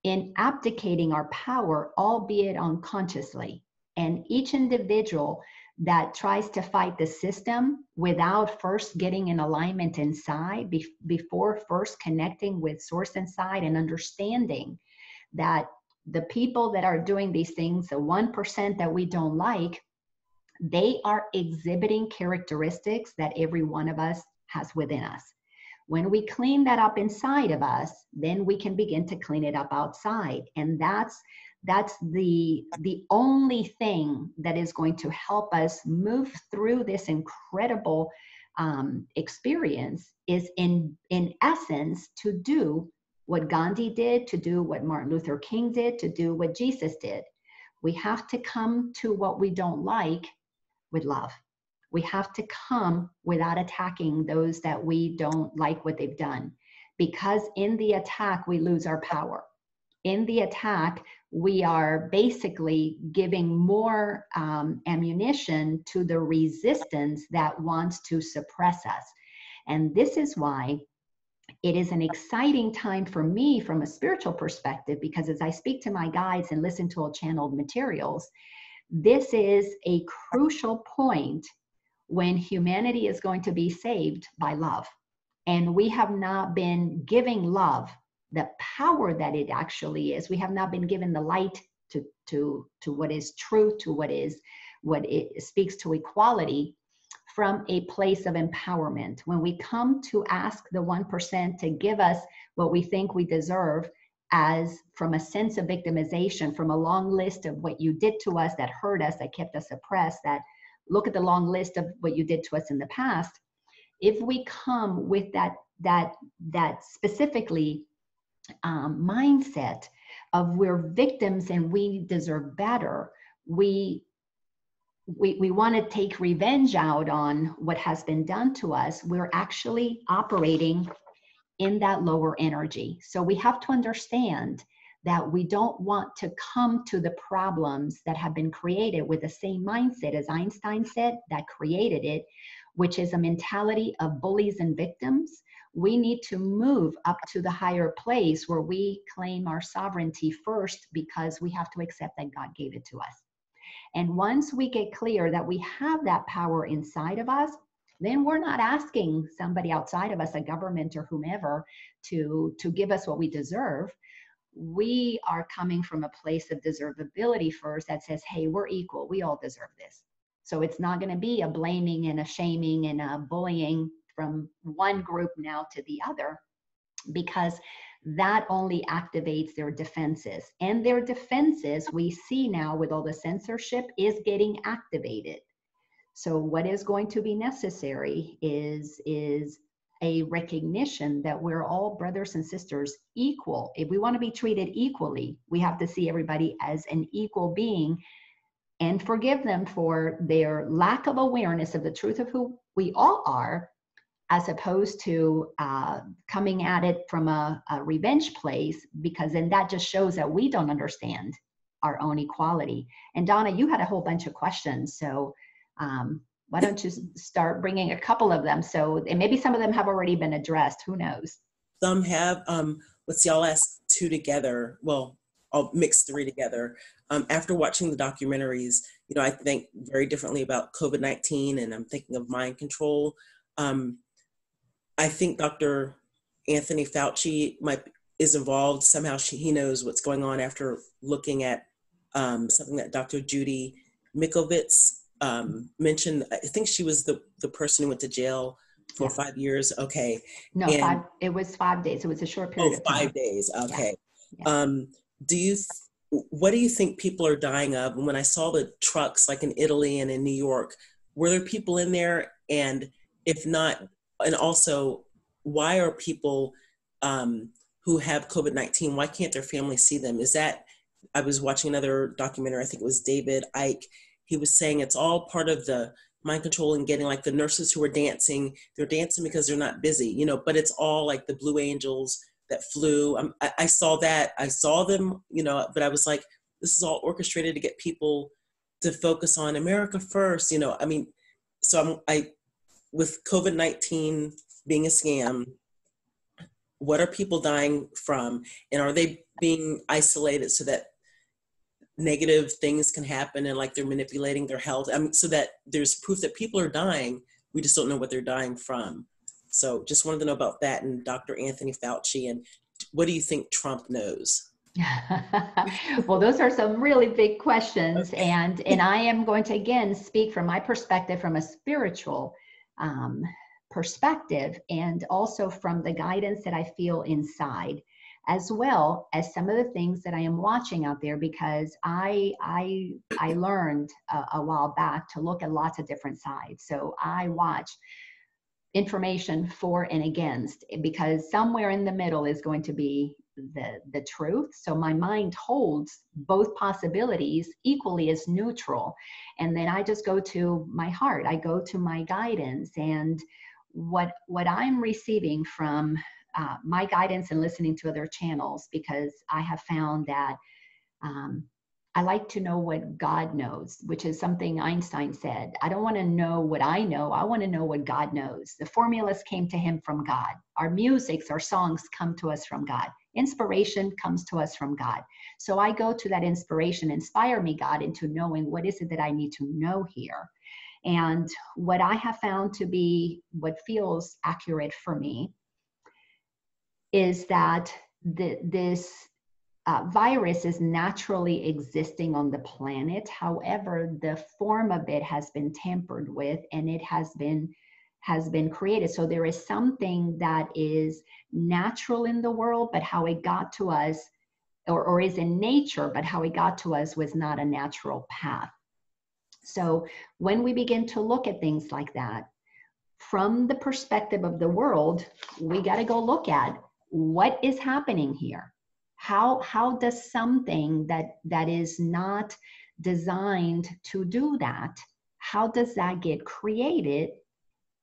S1: in abdicating our power, albeit unconsciously. And each individual that tries to fight the system without first getting in alignment inside, before first connecting with source inside and understanding that the people that are doing these things, the 1% that we don't like, they are exhibiting characteristics that every one of us has within us. When we clean that up inside of us, then we can begin to clean it up outside. And that's the only thing that is going to help us move through this incredible experience, is in essence to do what Gandhi did, to do what Martin Luther King did, to do what Jesus did. We have to come to what we don't like with love. We have to come without attacking those that we don't like what they've done, because in the attack, we lose our power. In the attack, we are basically giving more ammunition to the resistance that wants to suppress us. And this is why it is an exciting time for me from a spiritual perspective, because as I speak to my guides and listen to all channeled materials, this is a crucial point when humanity is going to be saved by love. And we have not been giving love the power that it actually is. We have not been given the light to what is truth, to what it speaks to equality, from a place of empowerment. When we come to ask the 1% to give us what we think we deserve, as from a sense of victimization, from a long list of what you did to us that hurt us, that kept us oppressed, that look at the long list of what you did to us in the past. If we come with that specifically mindset of we're victims and we deserve better, we want to take revenge out on what has been done to us, we're actually operating in that lower energy. So we have to understand that we don't want to come to the problems that have been created with the same mindset as Einstein said that created it, which is a mentality of bullies and victims. We need to move up to the higher place where we claim our sovereignty first, because we have to accept that God gave it to us. And once we get clear that we have that power inside of us, then we're not asking somebody outside of us, a government or whomever, to give us what we deserve. We are coming from a place of deservability first that says, hey, we're equal. We all deserve this. So it's not going to be a blaming and a shaming and a bullying from one group now to the other, because that only activates their defenses. And their defenses, we see now with all the censorship, is getting activated. So what is going to be necessary is a recognition that we're all brothers and sisters equal. If we want to be treated equally, we have to see everybody as an equal being and forgive them for their lack of awareness of the truth of who we all are, as opposed to coming at it from a revenge place, because then that just shows that we don't understand our own equality. And Donna, you had a whole bunch of questions, so why don't you start bringing a couple of them? So, and maybe some of them have already been addressed, who knows?
S3: Some have. Let's see, I'll ask two together. Well, I'll mix three together. After watching the documentaries, you know, I think very differently about COVID-19, and I'm thinking of mind control. I think Dr. Anthony Fauci is involved somehow. He knows what's going on after looking at something that Dr. Judy Mikovits mentioned. I think she was the person who went to jail for 5 years. Okay.
S1: No,
S3: and,
S1: it was 5 days. It was a short period of time.
S3: 5 days. Okay.
S1: Yeah.
S3: What do you think people are dying of? And when I saw the trucks, like in Italy and in New York, were there people in there? And if not, and also, why are people who have COVID-19, why can't their family see them? I was watching another documentary, I think it was David Icke. He was saying it's all part of the mind control and getting, like, the nurses who are dancing, they're dancing because they're not busy, but it's all like the Blue Angels that flew. I saw that. I saw them, but I was like, this is all orchestrated to get people to focus on America first, so with COVID-19 being a scam, what are people dying from? And are they being isolated so that negative things can happen and like they're manipulating their health? So that there's proof that people are dying. We just don't know what they're dying from. So just wanted to know about that and Dr. Anthony Fauci. And what do you think Trump knows?
S1: Well, those are some really big questions. And I am going to, again, speak from my perspective, from a spiritual perspective, and also from the guidance that I feel inside, as well as some of the things that I am watching out there, because I learned a while back to look at lots of different sides. So I watch information for and against, because somewhere in the middle is going to be the truth. So my mind holds both possibilities equally as neutral. And then I just go to my heart. I go to my guidance, and what I'm receiving from my guidance and listening to other channels, because I have found that I like to know what God knows, which is something Einstein said. I don't want to know what I know. I want to know what God knows. The formulas came to him from God. Our musics, our songs come to us from God. Inspiration comes to us from God. So I go to that inspiration. Inspire me, God, into knowing what is it that I need to know here. And what I have found to be what feels accurate for me is that this virus is naturally existing on the planet. However, the form of it has been tampered with, and it has been created. So there is something that is natural in the world, but how it got to us, or is in nature, but how it got to us was not a natural path. So when we begin to look at things like that, from the perspective of the world, we got to go look at what is happening here. How does something that is not designed to do that, how does that get created?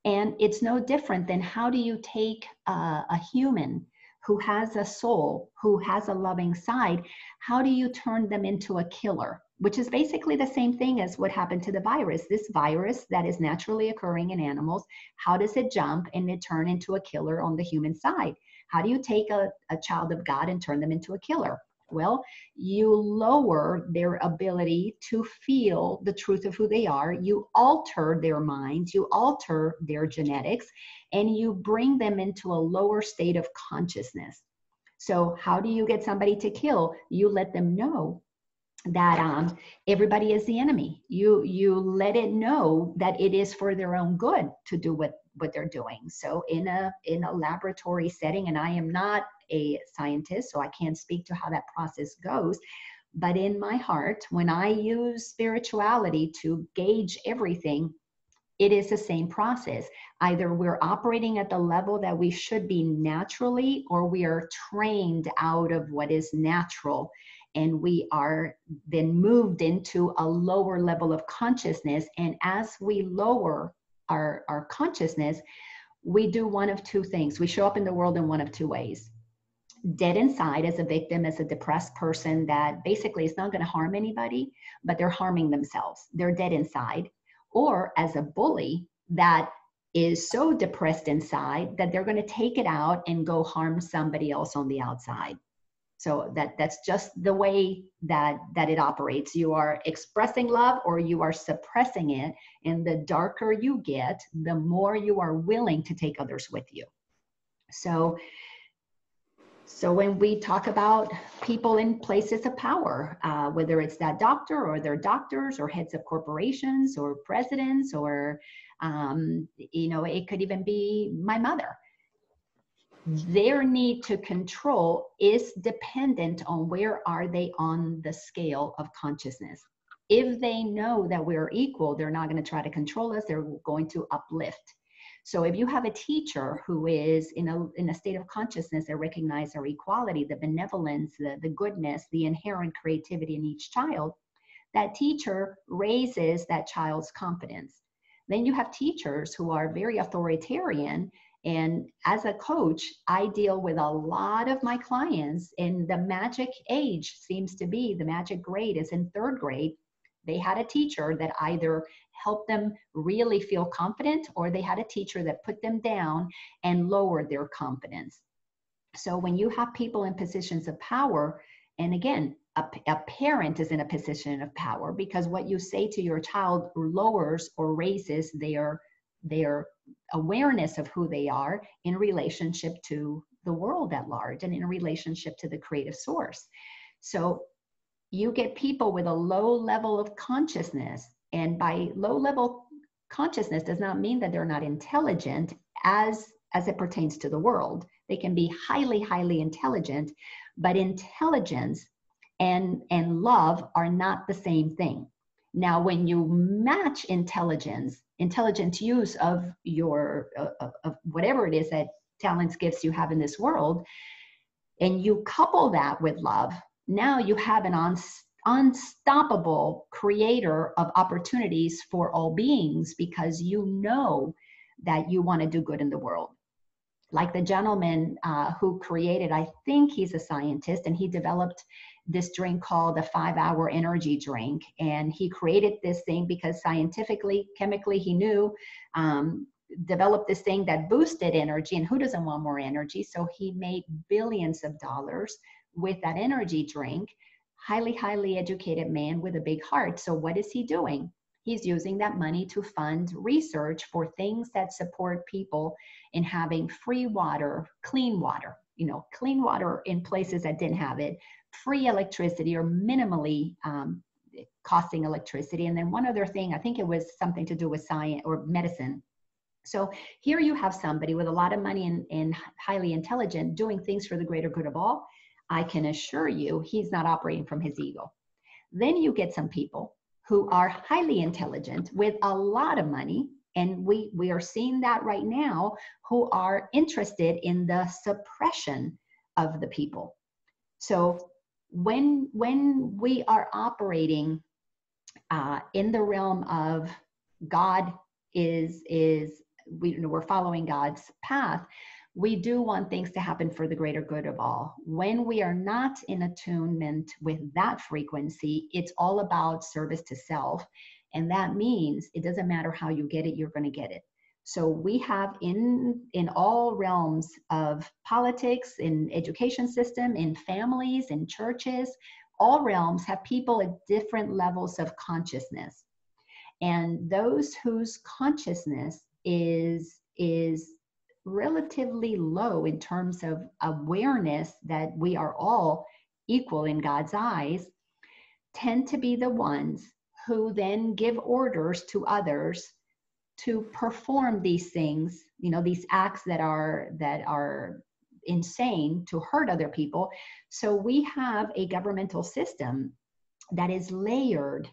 S1: And it's no different than, how do you take a human who has a soul, who has a loving side, how do you turn them into a killer? Which is basically the same thing as what happened to the virus. This virus that is naturally occurring in animals, how does it jump and it turn into a killer on the human side? How do you take a child of God and turn them into a killer? Well, you lower their ability to feel the truth of who they are. You alter their minds, you alter their genetics, and you bring them into a lower state of consciousness. So how do you get somebody to kill? You let them know that everybody is the enemy. You let it know that it is for their own good to do what they're doing. So in a laboratory setting, and I am not a scientist, so I can't speak to how that process goes, but in my heart, when I use spirituality to gauge everything, it is the same process. Either we're operating at the level that we should be naturally, or we are trained out of what is natural, and we are then moved into a lower level of consciousness. And as we lower our consciousness, we do one of two things. We show up in the world in one of two ways. Dead inside, as a victim, as a depressed person that basically is not going to harm anybody, but they're harming themselves. They're dead inside. Or as a bully that is so depressed inside that they're going to take it out and go harm somebody else on the outside. So that's just the way that it operates. You are expressing love, or you are suppressing it. And the darker you get, the more you are willing to take others with you. So when we talk about people in places of power, whether it's that doctor or their doctors or heads of corporations or presidents or, it could even be my mother. Their need to control is dependent on where are they on the scale of consciousness. If they know that we're equal, they're not going to try to control us. They're going to uplift. So if you have a teacher who is in a state of consciousness that recognizes our equality, the benevolence, the goodness, the inherent creativity in each child, that teacher raises that child's confidence. Then you have teachers who are very authoritarian. And as a coach, I deal with a lot of my clients, and the magic age seems to be, the magic grade is in 3rd grade. They had a teacher that either helped them really feel confident, or they had a teacher that put them down and lowered their confidence. So when you have people in positions of power, and again, a parent is in a position of power, because what you say to your child lowers or raises their awareness of who they are in relationship to the world at large and in relationship to the creative source. So you get people with a low level of consciousness, and by low level consciousness does not mean that they're not intelligent as it pertains to the world. They can be highly, highly intelligent, but intelligence and love are not the same thing. Now, when you match intelligent use of your of whatever it is that talents, gifts you have in this world, and you couple that with love, now you have an unstoppable creator of opportunities for all beings, because you know that you want to do good in the world. Like the gentleman who created, I think he's a scientist, and he developed this drink called the 5-hour energy drink. And he created this thing because scientifically, chemically, he knew, developed this thing that boosted energy, and who doesn't want more energy? So he made billions of dollars with that energy drink. Highly, highly educated man with a big heart. So what is he doing? He's using that money to fund research for things that support people in having free water, clean water in places that didn't have it, free electricity or minimally costing electricity. And then one other thing, I think it was something to do with science or medicine. So here you have somebody with a lot of money and highly intelligent doing things for the greater good of all. I can assure you he's not operating from his ego. Then you get some people who are highly intelligent with a lot of money, and we are seeing that right now, who are interested in the suppression of the people. So when we are operating in the realm of God we're following God's path, we do want things to happen for the greater good of all. When we are not in attunement with that frequency, it's all about service to self. And that means it doesn't matter how you get it, you're going to get it. So we have in all realms of politics, in education system, in families, in churches, all realms have people at different levels of consciousness. And those whose consciousness is relatively low in terms of awareness that we are all equal in God's eyes, tend to be the ones who then give orders to others to perform these things, these acts that are insane, to hurt other people. So we have a governmental system that is layered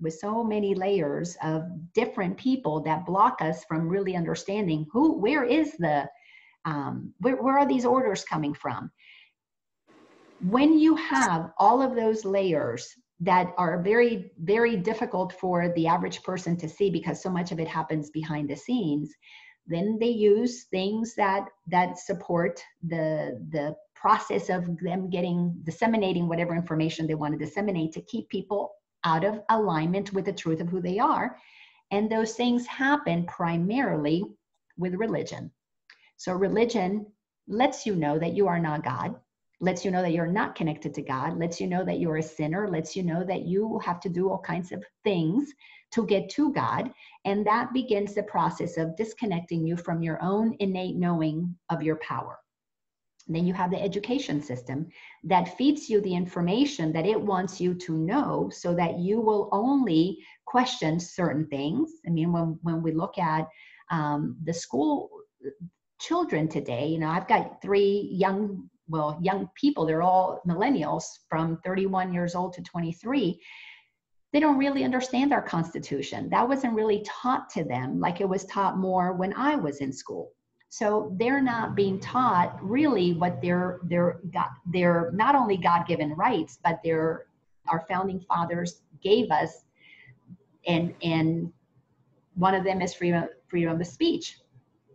S1: with so many layers of different people that block us from really understanding where are these orders coming from. When you have all of those layers that are very, very difficult for the average person to see because so much of it happens behind the scenes, then they use things that support the process of them disseminating whatever information they want to disseminate to keep people out of alignment with the truth of who they are. And those things happen primarily with religion. So religion lets you know that you are not God. lets you know that you're not connected to God, lets you know that you're a sinner, lets you know that you have to do all kinds of things to get to God. And that begins the process of disconnecting you from your own innate knowing of your power. And then you have the education system that feeds you the information that it wants you to know so that you will only question certain things. I mean, when we look at the school children today, you know, I've got three young people, they're all millennials from 31 years old to 23. They don't really understand our Constitution. That wasn't really taught to them like it was taught more when I was in school. So they're not being taught really what their not only God-given rights, but our founding fathers gave us, and one of them is freedom of speech.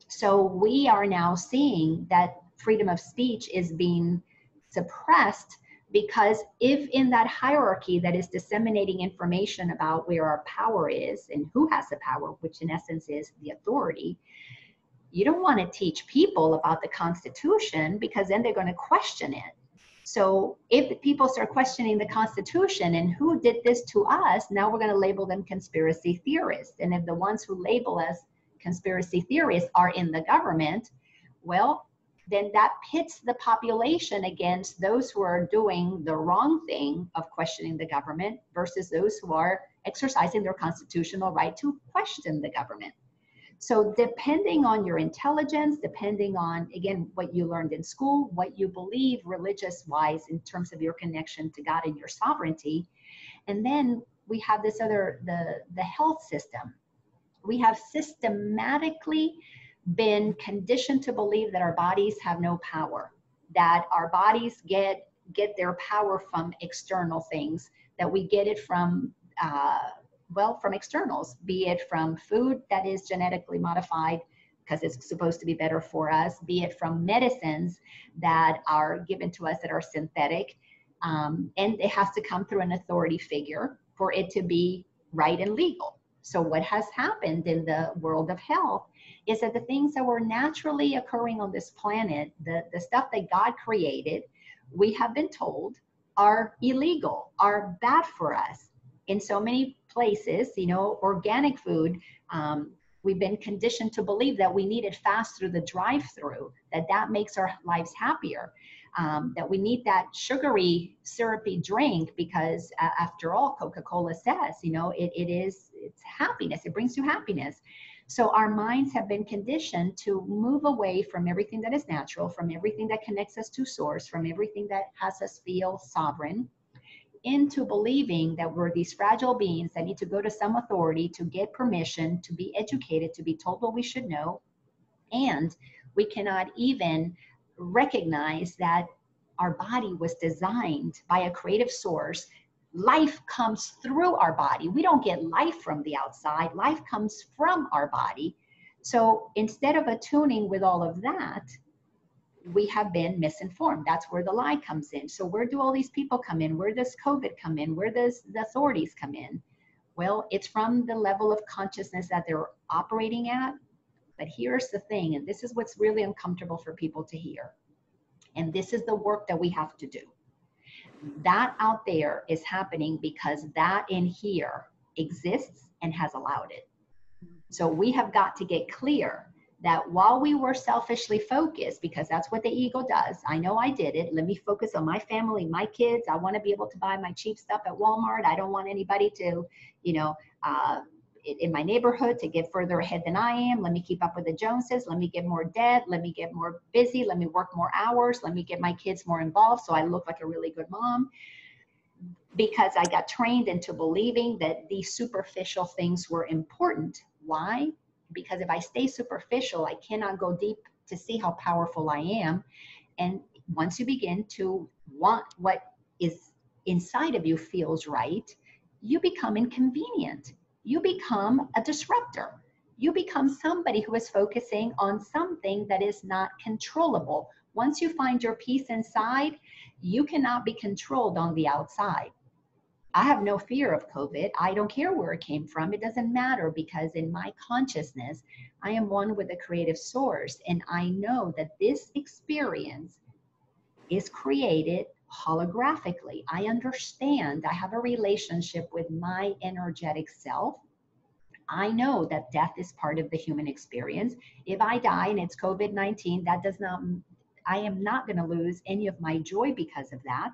S1: So we are now seeing that freedom of speech is being suppressed, because if in that hierarchy that is disseminating information about where our power is and who has the power, which in essence is the authority, you don't want to teach people about the Constitution, because then they're going to question it. So if the people start questioning the Constitution and who did this to us, now we're going to label them conspiracy theorists. And if the ones who label us conspiracy theorists are in the government, well, then that pits the population against those who are doing the wrong thing of questioning the government versus those who are exercising their constitutional right to question the government. So depending on your intelligence, depending on, again, what you learned in school, what you believe religious-wise in terms of your connection to God and your sovereignty. And then we have this other, the health system. We have systematically been conditioned to believe that our bodies have no power, that our bodies get their power from external things, that we get it from from externals, be it from food that is genetically modified because it's supposed to be better for us, be it from medicines that are given to us that are synthetic, and it has to come through an authority figure for it to be right and legal. So what has happened in the world of health is that the things that were naturally occurring on this planet, the stuff that God created, we have been told are illegal, are bad for us. In so many places, you know, organic food, we've been conditioned to believe that we need it fast through the drive-through, that makes our lives happier, that we need that sugary, syrupy drink because after all, Coca-Cola says, you know, it's happiness, it brings you happiness. So our minds have been conditioned to move away from everything that is natural, from everything that connects us to source, from everything that has us feel sovereign, into believing that we're these fragile beings that need to go to some authority to get permission, to be educated, to be told what we should know. And we cannot even recognize that our body was designed by a creative source. Life comes through our body. We don't get life from the outside. Life comes from our body. So instead of attuning with all of that, we have been misinformed. That's where the lie comes in. So where do all these people come in? Where does COVID come in? Where does the authorities come in? Well, it's from the level of consciousness that they're operating at. But here's the thing, and this is what's really uncomfortable for people to hear. And this is the work that we have to do. That out there is happening because that in here exists and has allowed it. So we have got to get clear that while we were selfishly focused, because that's what the ego does, I know I did it, let me focus on my family, my kids, I want to be able to buy my cheap stuff at Walmart, I don't want anybody to, you know, in my neighborhood to get further ahead than I am, let me keep up with the Joneses, let me get more debt, let me get more busy, let me work more hours, let me get my kids more involved so I look like a really good mom. Because I got trained into believing that these superficial things were important. Why? Because if I stay superficial, I cannot go deep to see how powerful I am. And once you begin to want what is inside of you feels right, you become inconvenient. You become a disruptor. You become somebody who is focusing on something that is not controllable. Once you find your peace inside, you cannot be controlled on the outside. I have no fear of COVID. I don't care where it came from. It doesn't matter because in my consciousness, I am one with the creative source. And I know that this experience is created holographically. I understand, I have a relationship with my energetic self. I know that death is part of the human experience. If I die and it's COVID-19, that does not, I am not going to lose any of my joy because of that,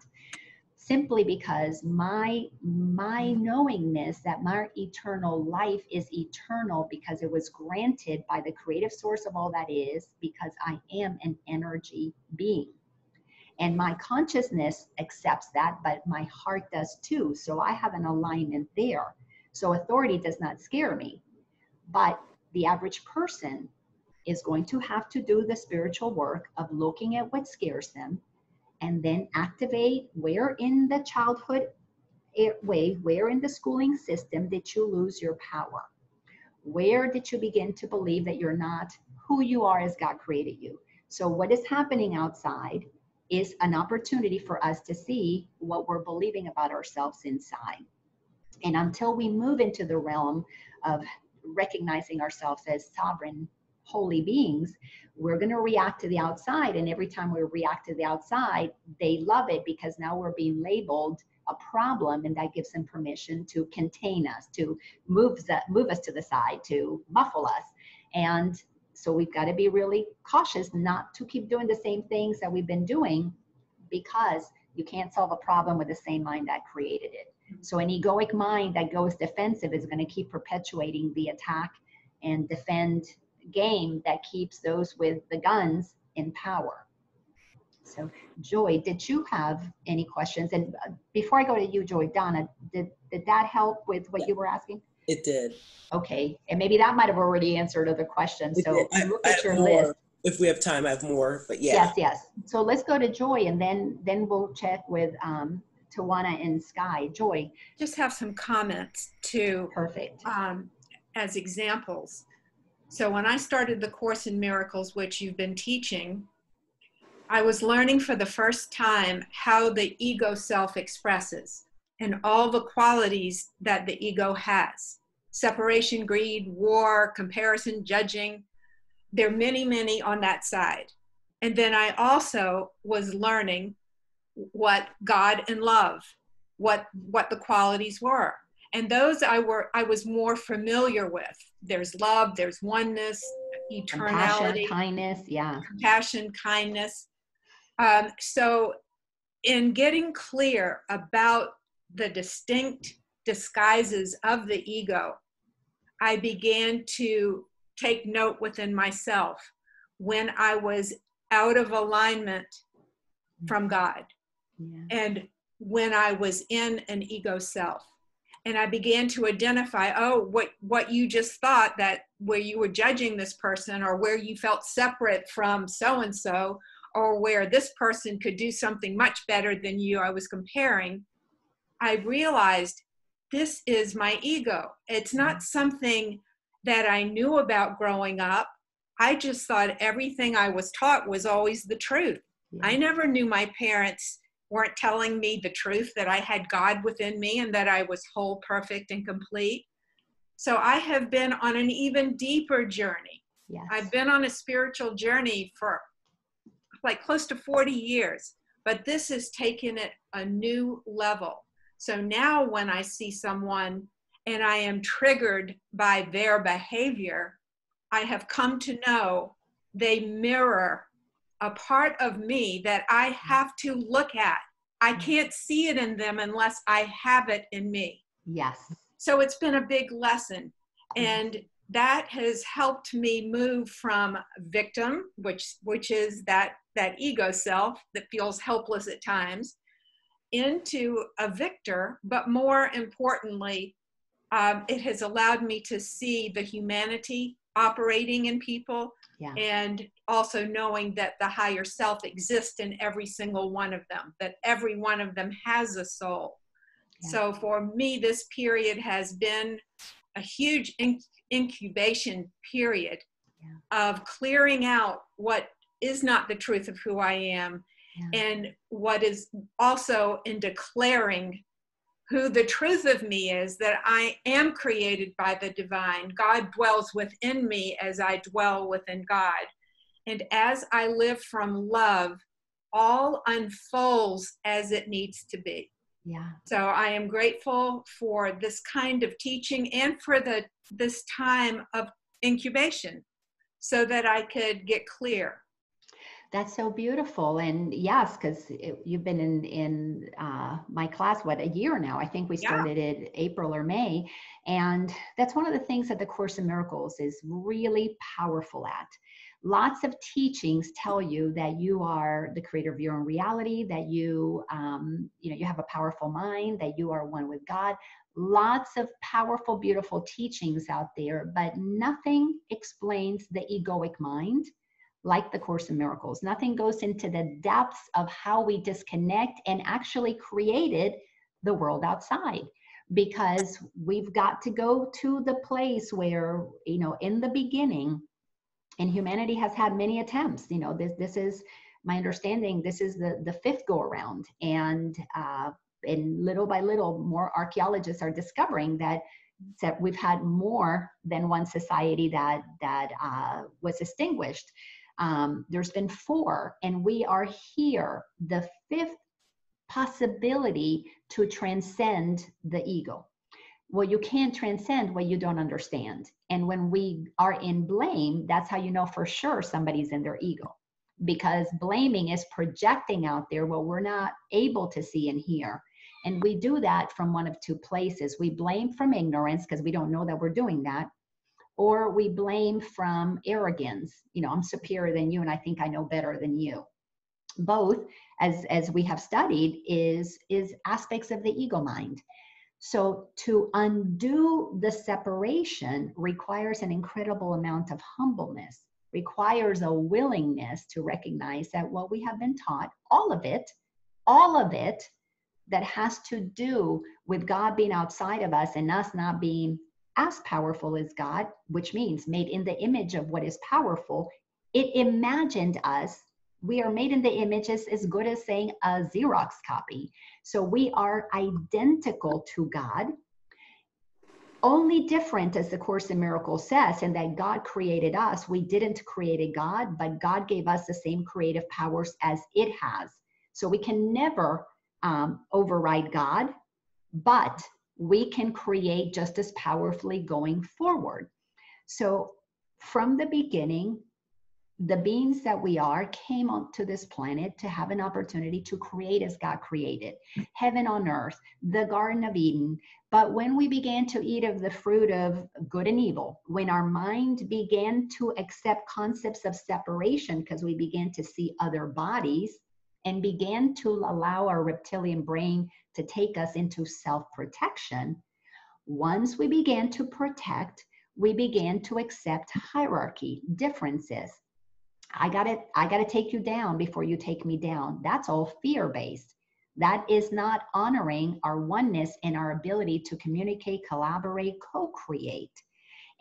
S1: simply because my knowingness that my eternal life is eternal because it was granted by the creative source of all that is, because I am an energy being. And my consciousness accepts that, but my heart does too. So I have an alignment there. So authority does not scare me. But the average person is going to have to do the spiritual work of looking at what scares them and then activate where in the childhood way, where in the schooling system did you lose your power? Where did you begin to believe that you're not who you are as God created you? So what is happening outside is an opportunity for us to see what we're believing about ourselves inside. And until we move into the realm of recognizing ourselves as sovereign, holy beings, we're going to react to the outside. And every time we react to the outside, they love it because now we're being labeled a problem, and that gives them permission to contain us, to move us to the side, to muffle us. And so we've got to be really cautious not to keep doing the same things that we've been doing, because you can't solve a problem with the same mind that created it. So an egoic mind that goes defensive is going to keep perpetuating the attack and defend game that keeps those with the guns in power. So Joy, did you have any questions? And before I go to you, Joy, Donna, did that help with what you were asking?
S3: It did.
S1: Okay, and maybe that might have already answered other questions. So look at your list.
S3: If we have time, I have more, but yeah.
S1: Yes. So let's go to Joy, and then we'll check with Tawana and Sky. Joy.
S2: Just have some comments too.
S1: Perfect.
S2: As examples. So when I started the Course in Miracles, which you've been teaching, I was learning for the first time how the ego self expresses and all the qualities that the ego has. Separation, greed, war, comparison, judging. There are many, many on that side. And then I also was learning what God and love, what the qualities were. And those I was more familiar with. There's love, there's oneness, eternality.
S1: Compassion, kindness, yeah.
S2: Compassion, kindness. So in getting clear about the distinct disguises of the ego, I began to take note within myself when I was out of alignment from God, and when I was in an ego self. And I began to identify, what you just thought, that where you were judging this person, or where you felt separate from so-and-so, or where this person could do something much better than you, I was comparing. I realized this is my ego. It's not something that I knew about growing up. I just thought everything I was taught was always the truth. Yeah. I never knew my parents weren't telling me the truth, that I had God within me and that I was whole, perfect, and complete. So I have been on an even deeper journey. Yes. I've been on a spiritual journey for like close to 40 years, but this has taken it a new level. So now when I see someone and I am triggered by their behavior, I have come to know they mirror a part of me that I have to look at. I can't see it in them unless I have it in me.
S1: Yes.
S2: So it's been a big lesson. And that has helped me move from victim, which is that ego self that feels helpless at times, into a victor. But more importantly, it has allowed me to see the humanity operating in people, and also knowing that the higher self exists in every single one of them, that every one of them has a soul. So for me, this period has been a huge incubation period of clearing out what is not the truth of who I am, and what is also in declaring who the truth of me is, that I am created by the divine. God dwells within me as I dwell within God. And as I live from love, all unfolds as it needs to be.
S1: Yeah.
S2: So I am grateful for this kind of teaching and for this time of incubation so that I could get clear.
S1: That's so beautiful. And yes, because you've been in my class, what, a year now? I think we started it April or May. And that's one of the things that the Course in Miracles is really powerful at. Lots of teachings tell you that you are the creator of your own reality, that you have a powerful mind, that you are one with God. Lots of powerful, beautiful teachings out there, but nothing explains the egoic mind like the Course in Miracles. Nothing goes into the depths of how we disconnect and actually created the world outside. Because we've got to go to the place where, in the beginning, and humanity has had many attempts. This is my understanding. This is the fifth go around, and little by little, more archaeologists are discovering that we've had more than one society that was extinguished. There's been 4, and we are here, the 5th possibility to transcend the ego. Well, you can't transcend what you don't understand. And when we are in blame, that's how you know for sure somebody's in their ego. Because blaming is projecting out there what we're not able to see and hear. And we do that from one of 2 places. We blame from ignorance because we don't know that we're doing that. Or we blame from arrogance. I'm superior than you and I think I know better than you. Both, as we have studied, is aspects of the ego mind. So to undo the separation requires an incredible amount of humbleness, requires a willingness to recognize that what we have been taught, all of it that has to do with God being outside of us and us not being as powerful as God, which means made in the image of what is powerful, it imagined us. We are made in the image as good as saying a Xerox copy. So we are identical to God, only different, as the Course in Miracles says, and that God created us. We didn't create a God, but God gave us the same creative powers as it has. So we can never override God, but we can create just as powerfully going forward. So from the beginning, the beings that we are came onto this planet to have an opportunity to create as God created, heaven on earth, the Garden of Eden. But when we began to eat of the fruit of good and evil, when our mind began to accept concepts of separation, because we began to see other bodies and began to allow our reptilian brain to take us into self-protection, once we began to protect, we began to accept hierarchy, differences. I gotta take you down before you take me down. That's all fear-based. That is not honoring our oneness and our ability to communicate, collaborate, co-create.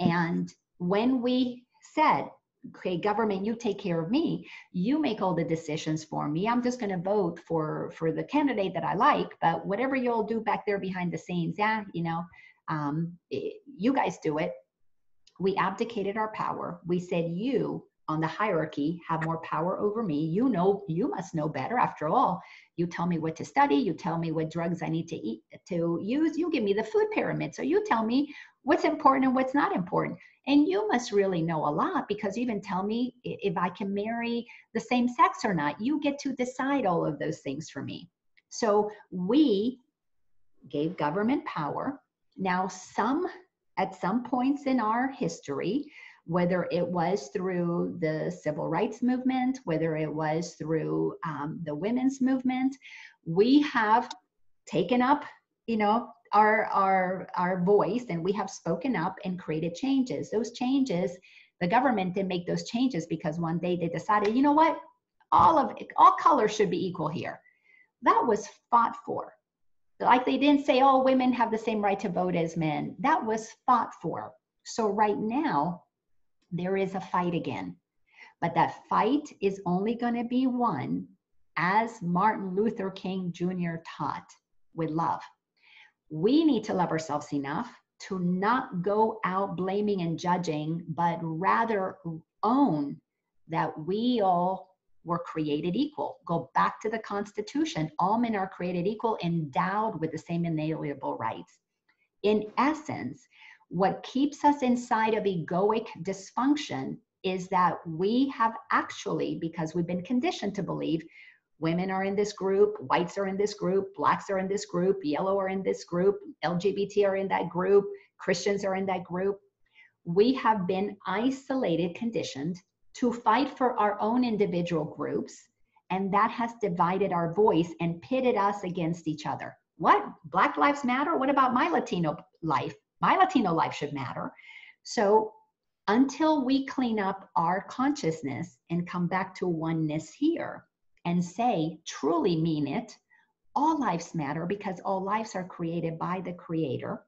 S1: And when we said, okay, government, you take care of me, you make all the decisions for me, I'm just gonna vote for the candidate that I like, but whatever you'll do back there behind the scenes, you guys do it. We abdicated our power. We said, you on the hierarchy have more power over me. You must know better. After all, you tell me what to study. You tell me what drugs I need to use. You give me the food pyramid. So you tell me what's important and what's not important. And you must really know a lot, because you even tell me if I can marry the same sex or not. You get to decide all of those things for me. So we gave government power. Now, at some points in our history, whether it was through the civil rights movement, whether it was through the women's movement, we have taken up, our voice, and we have spoken up and created changes. Those changes, the government didn't make those changes because one day they decided, you know what, all colors should be equal here. That was fought for. Like they didn't say, oh, women have the same right to vote as men. That was fought for. So right now, there is a fight again. But that fight is only going to be won, as Martin Luther King Jr. taught, with love. We need to love ourselves enough to not go out blaming and judging, but rather own that we all were created equal. Go back to the Constitution. All men are created equal, endowed with the same inalienable rights. In essence, what keeps us inside of egoic dysfunction is that we have actually, because we've been conditioned to believe women are in this group, whites are in this group, blacks are in this group, yellow are in this group, LGBT are in that group, Christians are in that group. We have been isolated, conditioned to fight for our own individual groups, and that has divided our voice and pitted us against each other. What? Black lives matter? What about my Latino life? My Latino life should matter. So until we clean up our consciousness and come back to oneness here and say, truly mean it, all lives matter because all lives are created by the Creator,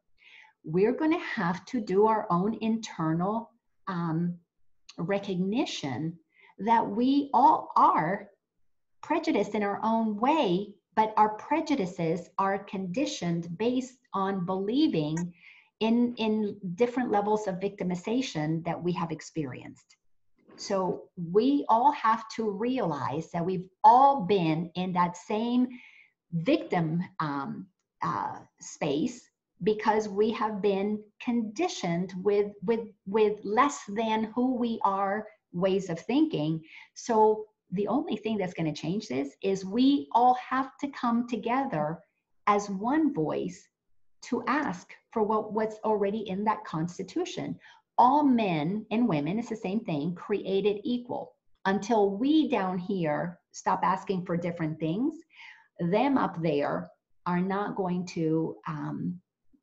S1: we're going to have to do our own internal recognition that we all are prejudiced in our own way, but our prejudices are conditioned based on believing in different levels of victimization that we have experienced. So we all have to realize that we've all been in that same victim space, because we have been conditioned with less than who we are ways of thinking. So the only thing that's going to change this is we all have to come together as one voice to ask for what's already in that Constitution. All men and women, it's the same thing, created equal. Until we down here stop asking for different things, them up there are not going to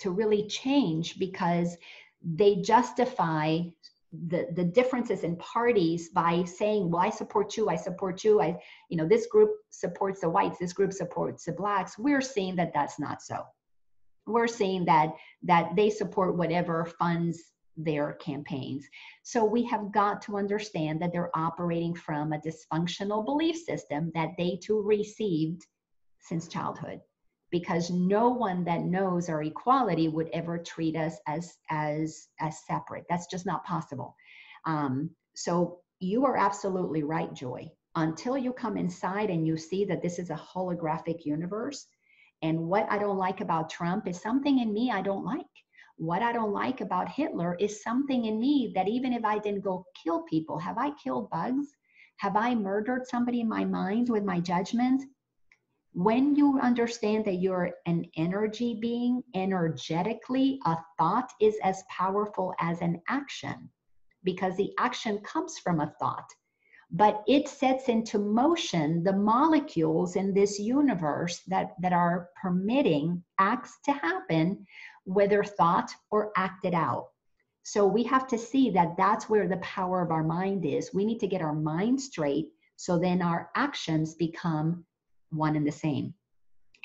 S1: really change, because they justify the differences in parties by saying, well, I support you, this group supports the whites, this group supports the blacks. We're seeing that that's not so. We're seeing that they support whatever funds their campaigns. So we have got to understand that they're operating from a dysfunctional belief system that they too received since childhood, because no one that knows our equality would ever treat us as separate. That's just not possible. So you are absolutely right, Joy. Until you come inside and you see that this is a holographic universe, and what I don't like about Trump is something in me I don't like. What I don't like about Hitler is something in me that even if I didn't go kill people, have I killed bugs? Have I murdered somebody in my mind with my judgment? When you understand that you're an energy being, energetically, a thought is as powerful as an action, because the action comes from a thought, but it sets into motion the molecules in this universe that are permitting acts to happen, whether thought or acted out. So we have to see that that's where the power of our mind is. We need to get our mind straight, so then our actions become one and the same.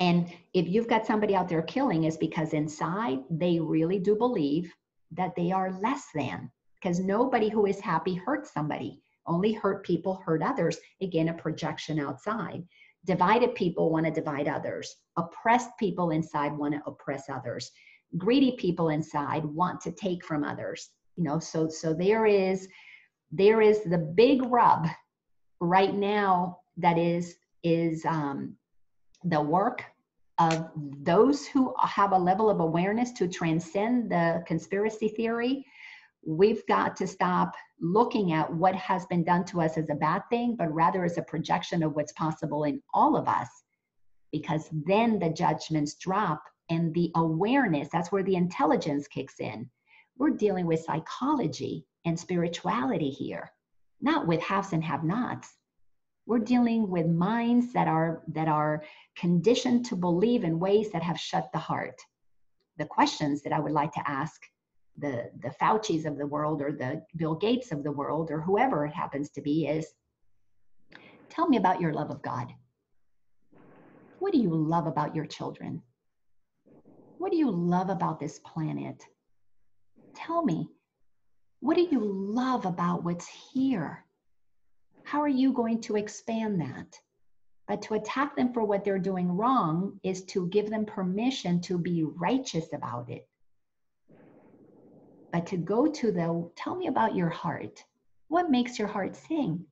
S1: And if you've got somebody out there killing, it's because inside they really do believe that they are less than, because nobody who is happy hurts somebody. Only hurt people hurt others. Again, a projection outside. Divided people want to divide others. Oppressed people inside want to oppress others. Greedy people inside want to take from others. So there is the big rub right now that is the work of those who have a level of awareness to transcend the conspiracy theory. We've got to stop looking at what has been done to us as a bad thing, but rather as a projection of what's possible in all of us, because then the judgments drop and the awareness, that's where the intelligence kicks in. We're dealing with psychology and spirituality here, not with haves and have-nots. We're dealing with minds that are conditioned to believe in ways that have shut the heart. The questions that I would like to ask the Faucis of the world, or the Bill Gates of the world, or whoever it happens to be, is, tell me about your love of God. What do you love about your children? What do you love about this planet? Tell me, what do you love about what's here? How are you going to expand that? But to attack them for what they're doing wrong is to give them permission to be righteous about it. But to go to tell me about your heart. What makes your heart sing?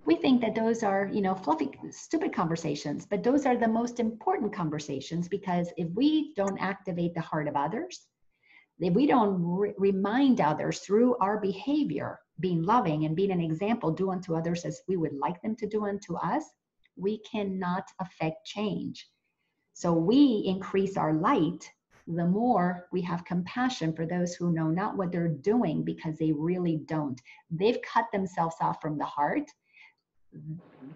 S1: We think that those are, fluffy, stupid conversations, but those are the most important conversations, because if we don't activate the heart of others, if we don't remind others through our behavior, being loving and being an example, do unto others as we would like them to do unto us, we cannot affect change. So we increase our light the more we have compassion for those who know not what they're doing, because they really don't. They've cut themselves off from the heart.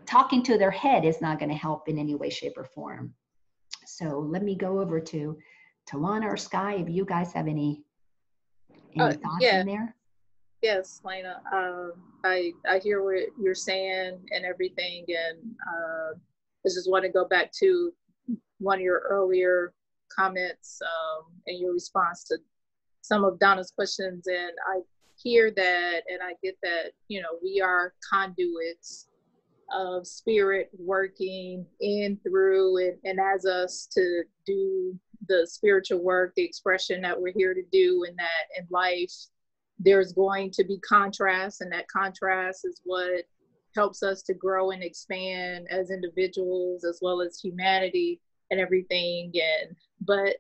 S1: Talking to their head is not going to help in any way, shape, or form. So let me go over to Tawana or Sky, if you guys have any thoughts in there.
S4: Yes, Laina. I hear what you're saying and everything, and I just want to go back to one of your earlier comments and your response to some of Donna's questions. And I hear that, and I get that, we are conduits of spirit working in, through, and as us to do the spiritual work, the expression that we're here to do, and that in life there's going to be contrast, and that contrast is what helps us to grow and expand as individuals as well as humanity and everything. But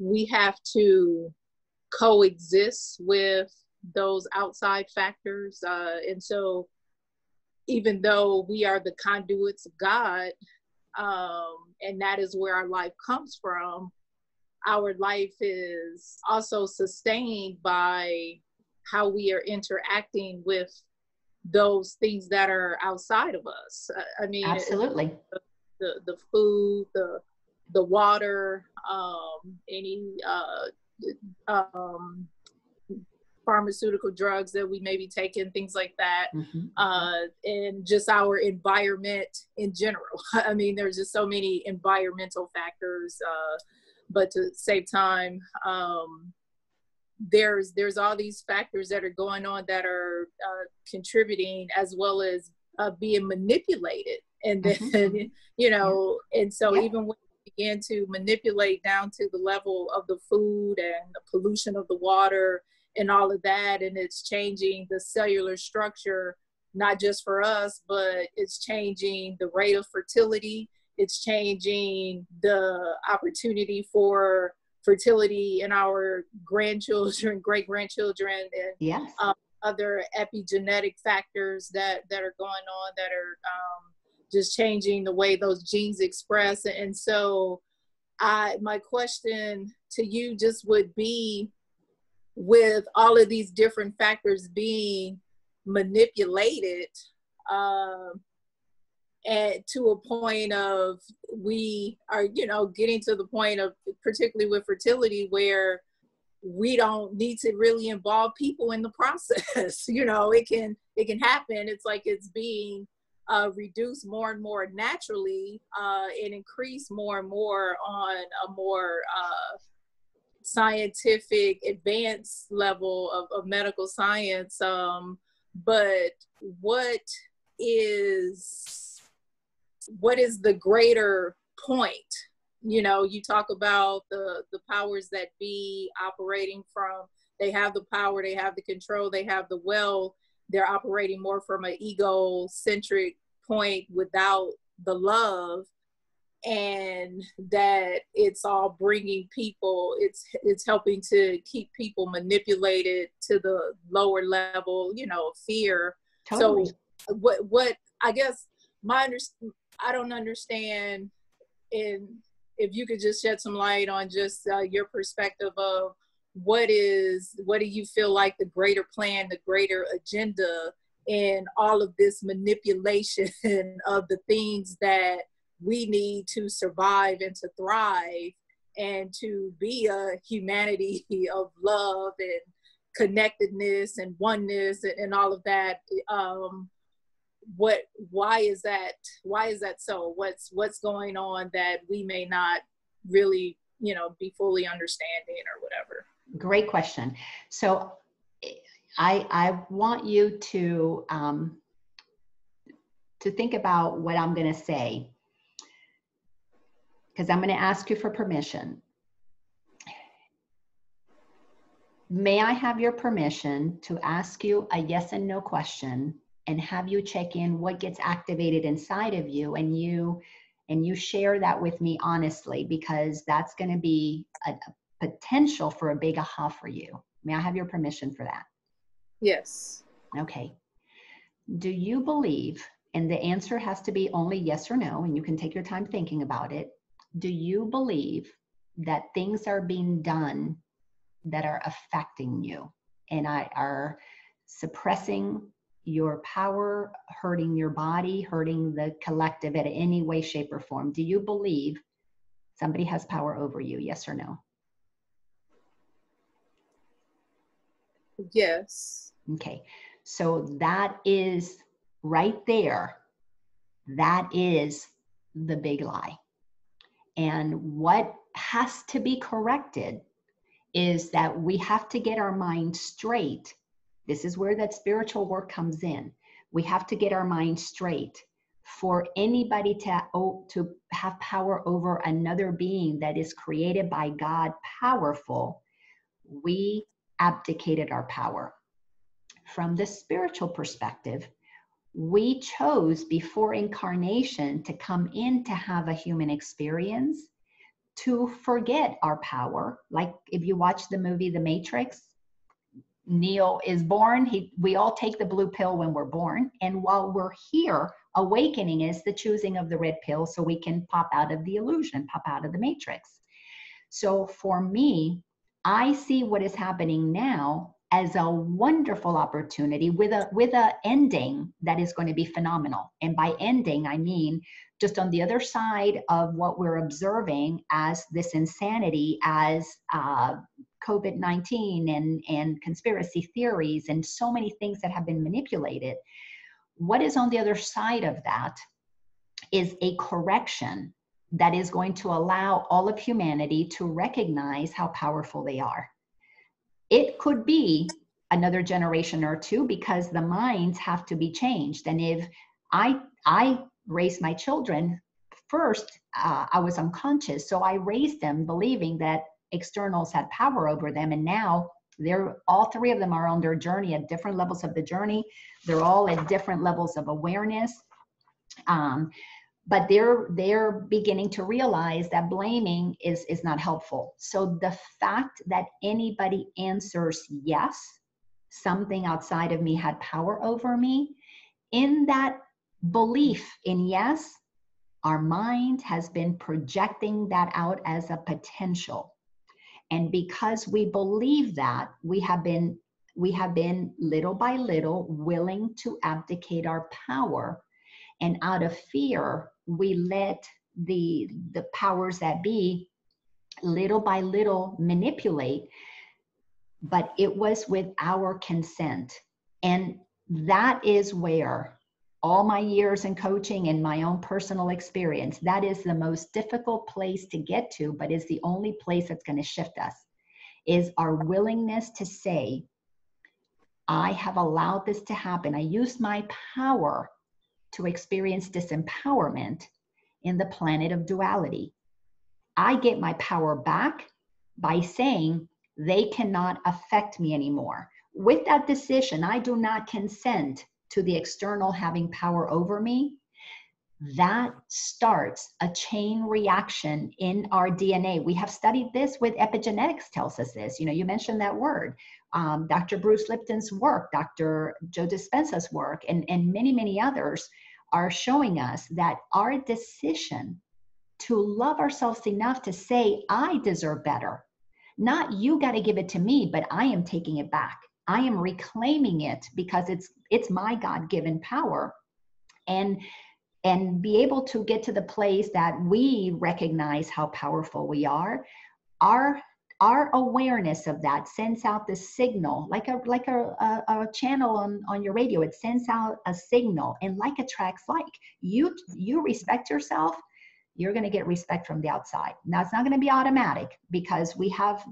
S4: we have to coexist with those outside factors, and so even though we are the conduits of God, and that is where our life comes from, our life is also sustained by how we are interacting with those things that are outside of us. I mean,
S1: absolutely.
S4: The food, the water, any pharmaceutical drugs that we may be taking, things like that, and just our environment in general. I mean, there's just so many environmental factors, but to save time, there's all these factors that are going on that are contributing, as well as being manipulated. And then, and so even when we begin to manipulate down to the level of the food and the pollution of the water and all of that, and it's changing the cellular structure, not just for us, but it's changing the rate of fertility. It's changing the opportunity for fertility in our grandchildren, great-grandchildren, and other epigenetic factors that are going on that are just changing the way those genes express. And so my question to you just would be, with all of these different factors being manipulated, and to a point of we are, getting to the point of, particularly with fertility, where we don't need to really involve people in the process. It can happen. It's like it's being reduced more and more naturally, and increase more and more on a more scientific advanced level of medical science. But what is the greater point? You talk about the powers that be operating from, they have the power, they have the control, they have the wealth. They're operating more from an egocentric point without the love, and that it's all bringing people, it's helping to keep people manipulated to the lower level, of fear. Totally. So what I guess I don't understand, and if you could just shed some light on just your perspective of what do you feel like the greater plan, the greater agenda in all of this manipulation of the things that we need to survive and to thrive and to be a humanity of love and connectedness and oneness and all of that. Why is that so? What's going on that we may not really, be fully understanding or whatever?
S1: Great question. So I want you to think about what I'm going to say, because I'm going to ask you for permission. May I have your permission to ask you a yes and no question and have you check in what gets activated inside of you, and you share that with me honestly, because that's going to be a potential for a big aha for you. May I have your permission for that?
S4: Yes.
S1: Okay. Do you believe, and the answer has to be only yes or no, and you can take your time thinking about it. Do you believe that things are being done that are affecting you and are suppressing your power, hurting your body, hurting the collective in any way, shape, or form? Do you believe somebody has power over you? Yes or no?
S4: Yes.
S1: Okay. So that is right there. That is the big lie. And what has to be corrected is that we have to get our mind straight. This is where that spiritual work comes in. We have to get our mind straight. For anybody to have power over another being that is created by God, powerful, we abdicated our power. From the spiritual perspective, we chose before incarnation to come in to have a human experience, to forget our power. Like if you watch the movie The Matrix, Neo is born. We all take the blue pill when we're born. And while we're here, awakening is the choosing of the red pill so we can pop out of the illusion, pop out of the matrix. So for me, I see what is happening now as a wonderful opportunity with a ending that is going to be phenomenal. And by ending, I mean just on the other side of what we're observing as this insanity, as COVID-19 and conspiracy theories and so many things that have been manipulated. What is on the other side of that is a correction that is going to allow all of humanity to recognize how powerful they are. It could be another generation or two because the minds have to be changed. And if I raised my children, first, I was unconscious. So I raised them believing that externals had power over them. And now all three of them are on their journey at different levels of the journey. They're all at different levels of awareness. But they're beginning to realize that blaming is not helpful. So the fact that anybody answers yes, something outside of me had power over me, in that belief in yes, our mind has been projecting that out as a potential. And because we believe that, we have been little by little willing to abdicate our power. And out of fear, we let the powers that be little by little manipulate, but it was with our consent. And that is where all my years in coaching and my own personal experience, that is the most difficult place to get to, but is the only place that's going to shift us, is our willingness to say, I have allowed this to happen. I used my power to experience disempowerment in the planet of duality. I get my power back by saying they cannot affect me anymore. With that decision, I do not consent to the external having power over me. That starts a chain reaction in our DNA. We have studied this with epigenetics, tells us this. You mentioned that word. Dr. Bruce Lipton's work, Dr. Joe Dispenza's work, and many, many others are showing us that our decision to love ourselves enough to say, I deserve better. Not you got to give it to me, but I am taking it back. I am reclaiming it because it's my God-given power. And be able to get to the place that we recognize how powerful we are. Our awareness of that sends out the signal, like a channel on your radio. It sends out a signal, and like attracts like. You respect yourself, you're going to get respect from the outside. Now it's not going to be automatic because we have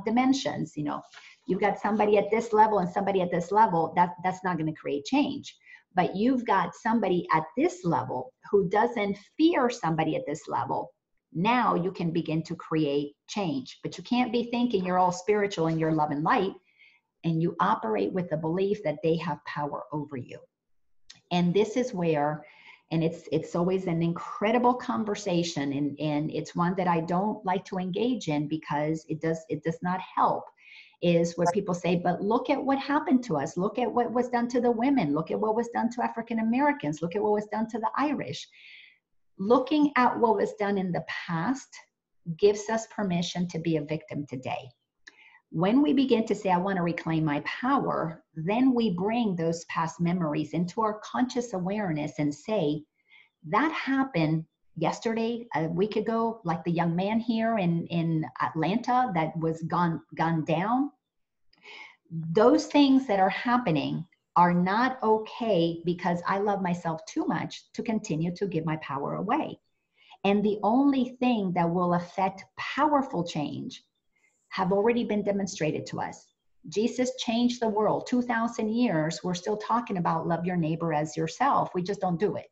S1: dimensions. You've got somebody at this level and somebody at this level. That's not going to create change. But you've got somebody at this level who doesn't fear somebody at this level. Now you can begin to create change. But you can't be thinking you're all spiritual and you're love and light, and you operate with the belief that they have power over you. And this is where, and it's always an incredible conversation, and it's one that I don't like to engage in because it does not help, is where people say, but look at what happened to us. Look at what was done to the women. Look at what was done to African Americans. Look at what was done to the Irish. Looking at what was done in the past gives us permission to be a victim today. When we begin to say, I want to reclaim my power, then we bring those past memories into our conscious awareness and say, that happened yesterday, a week ago, like the young man here in Atlanta that was gunned down. Those things that are happening are not okay because I love myself too much to continue to give my power away. And the only thing that will affect powerful change have already been demonstrated to us. Jesus changed the world. 2,000 years, we're still talking about love your neighbor as yourself. We just don't do it.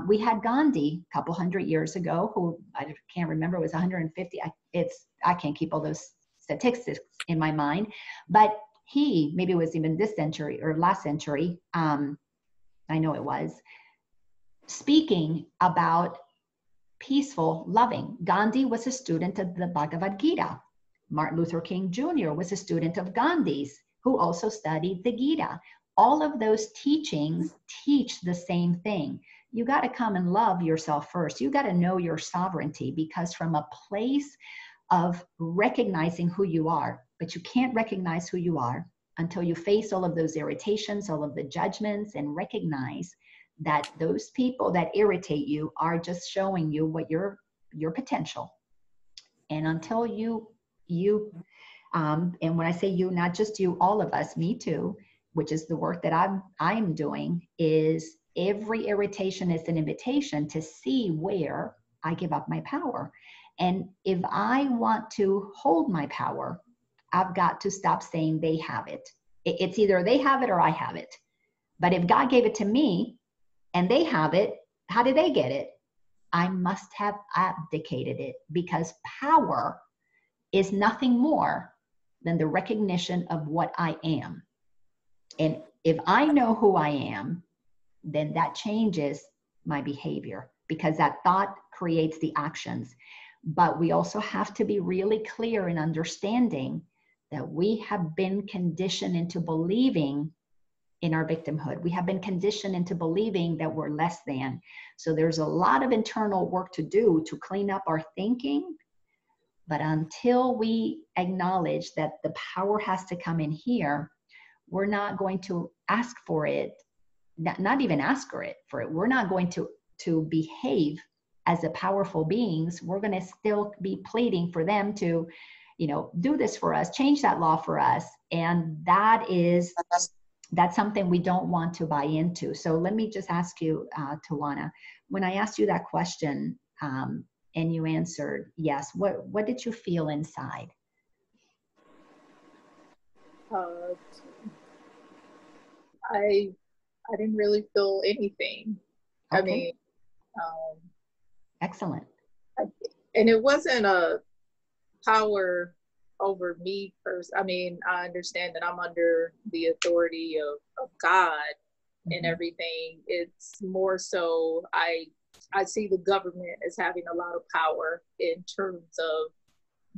S1: We had Gandhi a couple hundred years ago, who I can't remember, it was 150. I can't keep all those statistics in my mind, but he, maybe it was even this century or last century, I know it was, speaking about peaceful loving. Gandhi was a student of the Bhagavad Gita. Martin Luther King Jr. was a student of Gandhi's, who also studied the Gita. All of those teachings teach the same thing. You got to come and love yourself first. You got to know your sovereignty, because from a place of recognizing who you are, but you can't recognize who you are until you face all of those irritations, all of the judgments, and recognize that those people that irritate you are just showing you what your potential. And until you and when I say you, not just you, all of us, me too, which is the work that I'm doing, is every irritation is an invitation to see where I give up my power. And if I want to hold my power, I've got to stop saying they have it. It's either they have it or I have it. But if God gave it to me and they have it, how did they get it? I must have abdicated it, because power is nothing more than the recognition of what I am. And if I know who I am, then that changes my behavior, because that thought creates the actions. But we also have to be really clear in understanding that we have been conditioned into believing in our victimhood. We have been conditioned into believing that we're less than. So there's a lot of internal work to do to clean up our thinking. But until we acknowledge that the power has to come in here, we're not going to ask for it, not even ask for it. We're not going to behave as a powerful beings. We're going to still be pleading for them to, do this for us, change that law for us. And that's something we don't want to buy into. So let me just ask you, Tawana, when I asked you that question, and you answered yes, what did you feel inside?
S4: I didn't really feel anything.
S1: Okay.
S4: I mean,
S1: excellent.
S4: And it wasn't a power over me first. I mean, I understand that I'm under the authority of God and everything. It's more so I see the government as having a lot of power in terms of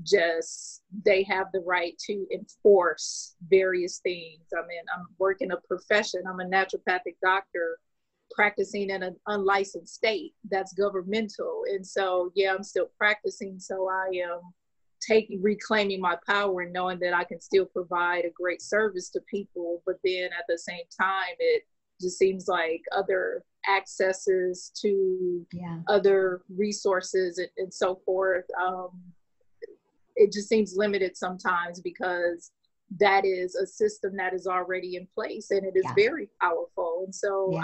S4: just, they have the right to enforce various things. I mean, I'm working a profession. I'm a naturopathic doctor practicing in an unlicensed state that's governmental. And so, yeah, I'm still practicing. So I am reclaiming my power and knowing that I can still provide a great service to people. But then at the same time, it just seems like other accesses to other resources and so forth. It just seems limited sometimes, because that is a system that is already in place and it is very powerful. And so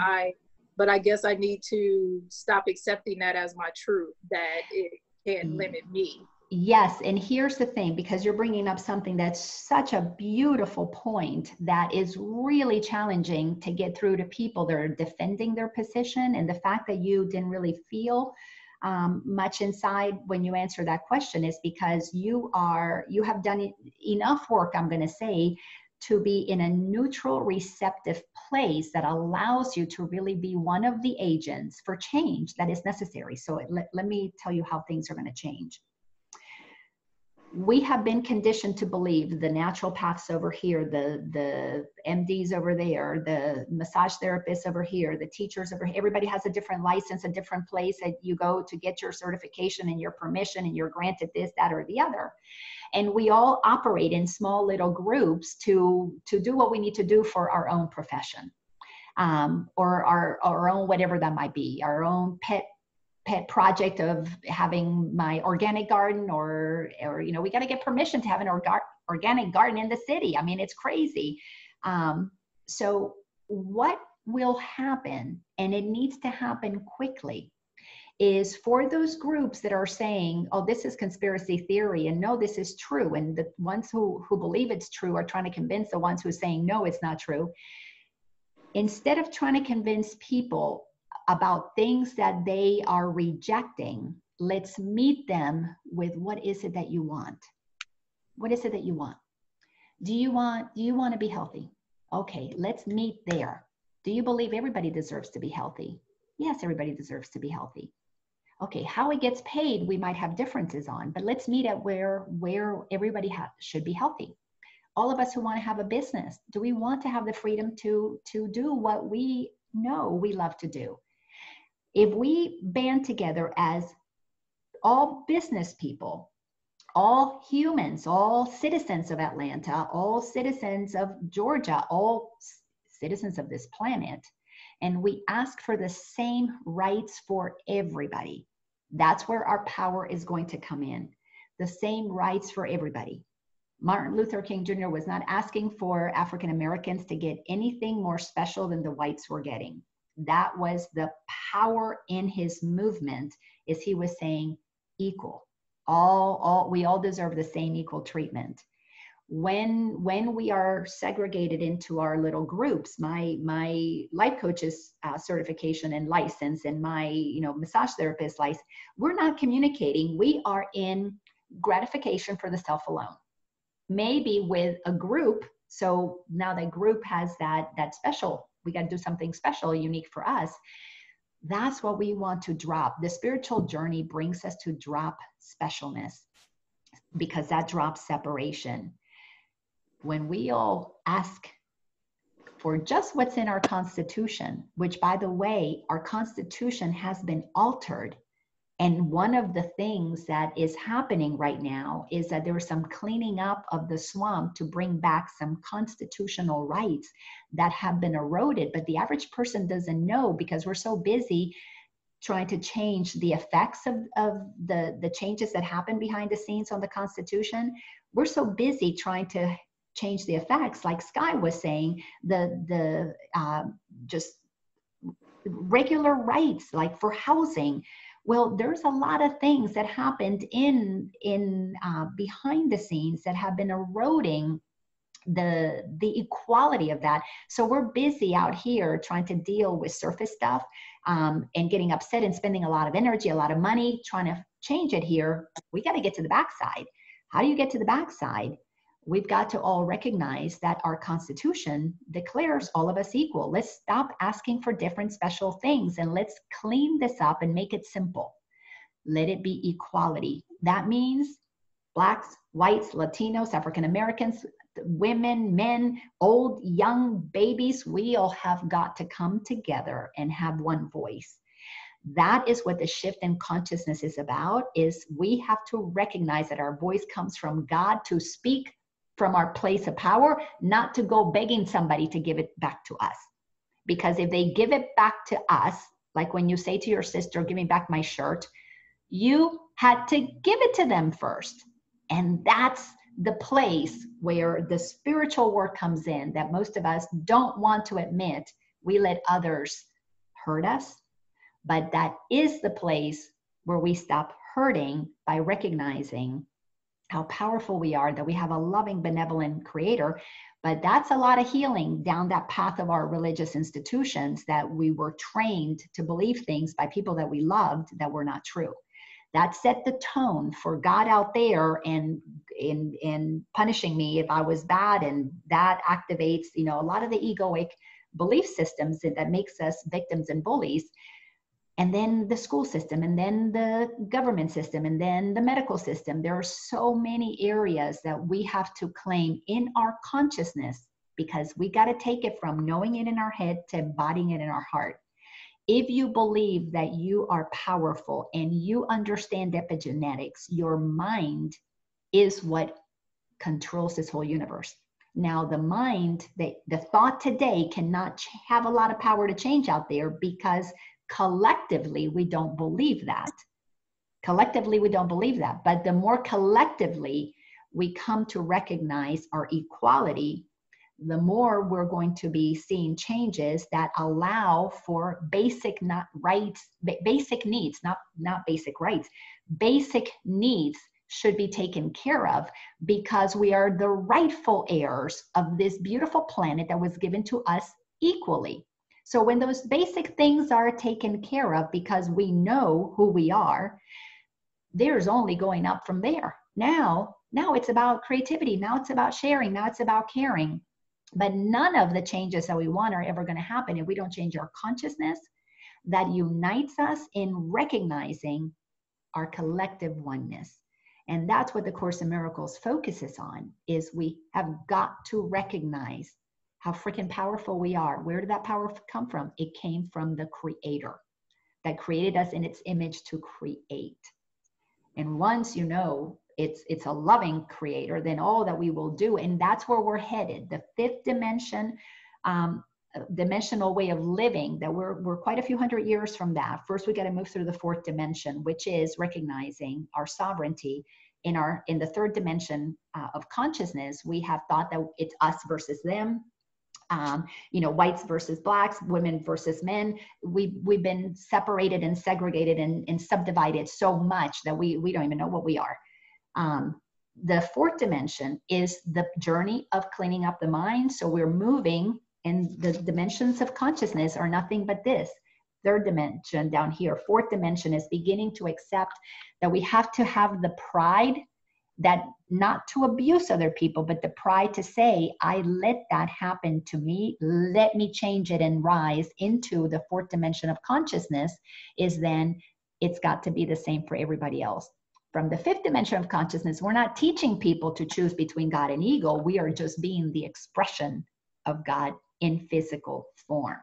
S4: but I guess I need to stop accepting that as my truth, that it can't limit me.
S1: Yes, and here's the thing, because you're bringing up something that's such a beautiful point that is really challenging to get through to people that are defending their position. And the fact that you didn't really feel much inside when you answer that question is because you have done enough work, I'm going to say, to be in a neutral, receptive place that allows you to really be one of the agents for change that is necessary. So let me tell you how things are going to change. We have been conditioned to believe the naturopaths over here, the MDs over there, the massage therapists over here, the teachers over here, everybody has a different license, a different place that you go to get your certification and your permission, and you're granted this, that, or the other. And we all operate in small little groups to do what we need to do for our own profession, or our own, whatever that might be, our own pet project of having my organic garden, or you know, we got to get permission to have an organic garden in the city. I mean, it's crazy. So what will happen, and it needs to happen quickly, is for those groups that are saying, oh, this is conspiracy theory, and no, this is true, and the ones who believe it's true are trying to convince the ones who are saying, no, it's not true. Instead of trying to convince people about things that they are rejecting, let's meet them with, what is it that you want? What is it that you want? Do you want to be healthy? Okay, let's meet there. Do you believe everybody deserves to be healthy? Yes, everybody deserves to be healthy. Okay, how it gets paid, we might have differences on, but let's meet at where everybody should be healthy. All of us who want to have a business, do we want to have the freedom to do what we know we love to do? If we band together as all business people, all humans, all citizens of Atlanta, all citizens of Georgia, all citizens of this planet, and we ask for the same rights for everybody, that's where our power is going to come in. The same rights for everybody. Martin Luther King Jr. was not asking for African Americans to get anything more special than the whites were getting. That was the power in his movement, is he was saying equal. We all deserve the same equal treatment. When we are segregated into our little groups, my life coach's certification and license, and my massage therapist license, we're not communicating. We are in gratification for the self alone. Maybe with a group, so now that group has that special, we got to do something special, unique for us. That's what we want to drop. The spiritual journey brings us to drop specialness, because that drops separation. When we all ask for just what's in our Constitution, which, by the way, our Constitution has been altered. And one of the things that is happening right now is that there is some cleaning up of the swamp to bring back some constitutional rights that have been eroded. But the average person doesn't know, because we're so busy trying to change the effects of the changes that happen behind the scenes on the Constitution. We're so busy trying to change the effects, like Sky was saying, the just regular rights, like for housing. Well, there's a lot of things that happened in behind the scenes that have been eroding the equality of that. So we're busy out here trying to deal with surface stuff, and getting upset and spending a lot of energy, a lot of money trying to change it here. We got to get to the backside. How do you get to the backside? We've got to all recognize that our Constitution declares all of us equal. Let's stop asking for different special things, and let's clean this up and make it simple. Let it be equality. That means Blacks, whites, Latinos, African Americans, women, men, old, young, babies, we all have got to come together and have one voice. That is what the shift in consciousness is about, is we have to recognize that our voice comes from God to speak from our place of power, not to go begging somebody to give it back to us. Because if they give it back to us, like when you say to your sister, give me back my shirt, you had to give it to them first. And that's the place where the spiritual work comes in, that most of us don't want to admit. We let others hurt us, but that is the place where we stop hurting by recognizing how powerful we are, that we have a loving, benevolent creator. But that's a lot of healing down that path of our religious institutions, that we were trained to believe things by people that we loved that were not true. that set the tone for God out there and in punishing me if I was bad. And that activates, you know, a lot of the egoic belief systems that makes us victims and bullies. And then the school system, and then the government system, and then the medical system. There are so many areas that we have to claim in our consciousness, because we got to take it from knowing it in our head to embodying it in our heart. If you believe that you are powerful and you understand epigenetics, your mind is what controls this whole universe. Now, the mind, the thought today cannot have a lot of power to change out there, because collectively we don't believe that. Collectively, we don't believe that. But the more collectively we come to recognize our equality, the more we're going to be seeing changes that allow for basic basic needs, not basic rights, basic needs should be taken care of, because we are the rightful heirs of this beautiful planet that was given to us equally. So when those basic things are taken care of, because we know who we are, there's only going up from there. Now it's about creativity. Now it's about sharing. Now it's about caring. But none of the changes that we want are ever going to happen if we don't change our consciousness that unites us in recognizing our collective oneness. And that's what the Course in Miracles focuses on, is we have got to recognize how freaking powerful we are. Where did that power come from? It came from the Creator that created us in its image to create. And once you know it's a loving Creator, then all that we will do, and that's where we're headed. The fifth dimension, dimensional way of living, that we're quite a few hundred years from that. First, we got to move through the fourth dimension, which is recognizing our sovereignty. In the third dimension of consciousness, we have thought that it's us versus them. You know, whites versus blacks, women versus men. We've been separated and segregated and subdivided so much that we don't even know what we are. The fourth dimension is the journey of cleaning up the mind. So we're moving, and the dimensions of consciousness are nothing but this. Third dimension down here, fourth dimension is beginning to accept that we have to have the pride, that not to abuse other people, but the pride to say, I let that happen to me. Let me change it and rise into the fourth dimension of consciousness. Is then it's got to be the same for everybody else. From the fifth dimension of consciousness, we're not teaching people to choose between God and ego. We are just being the expression of God in physical form.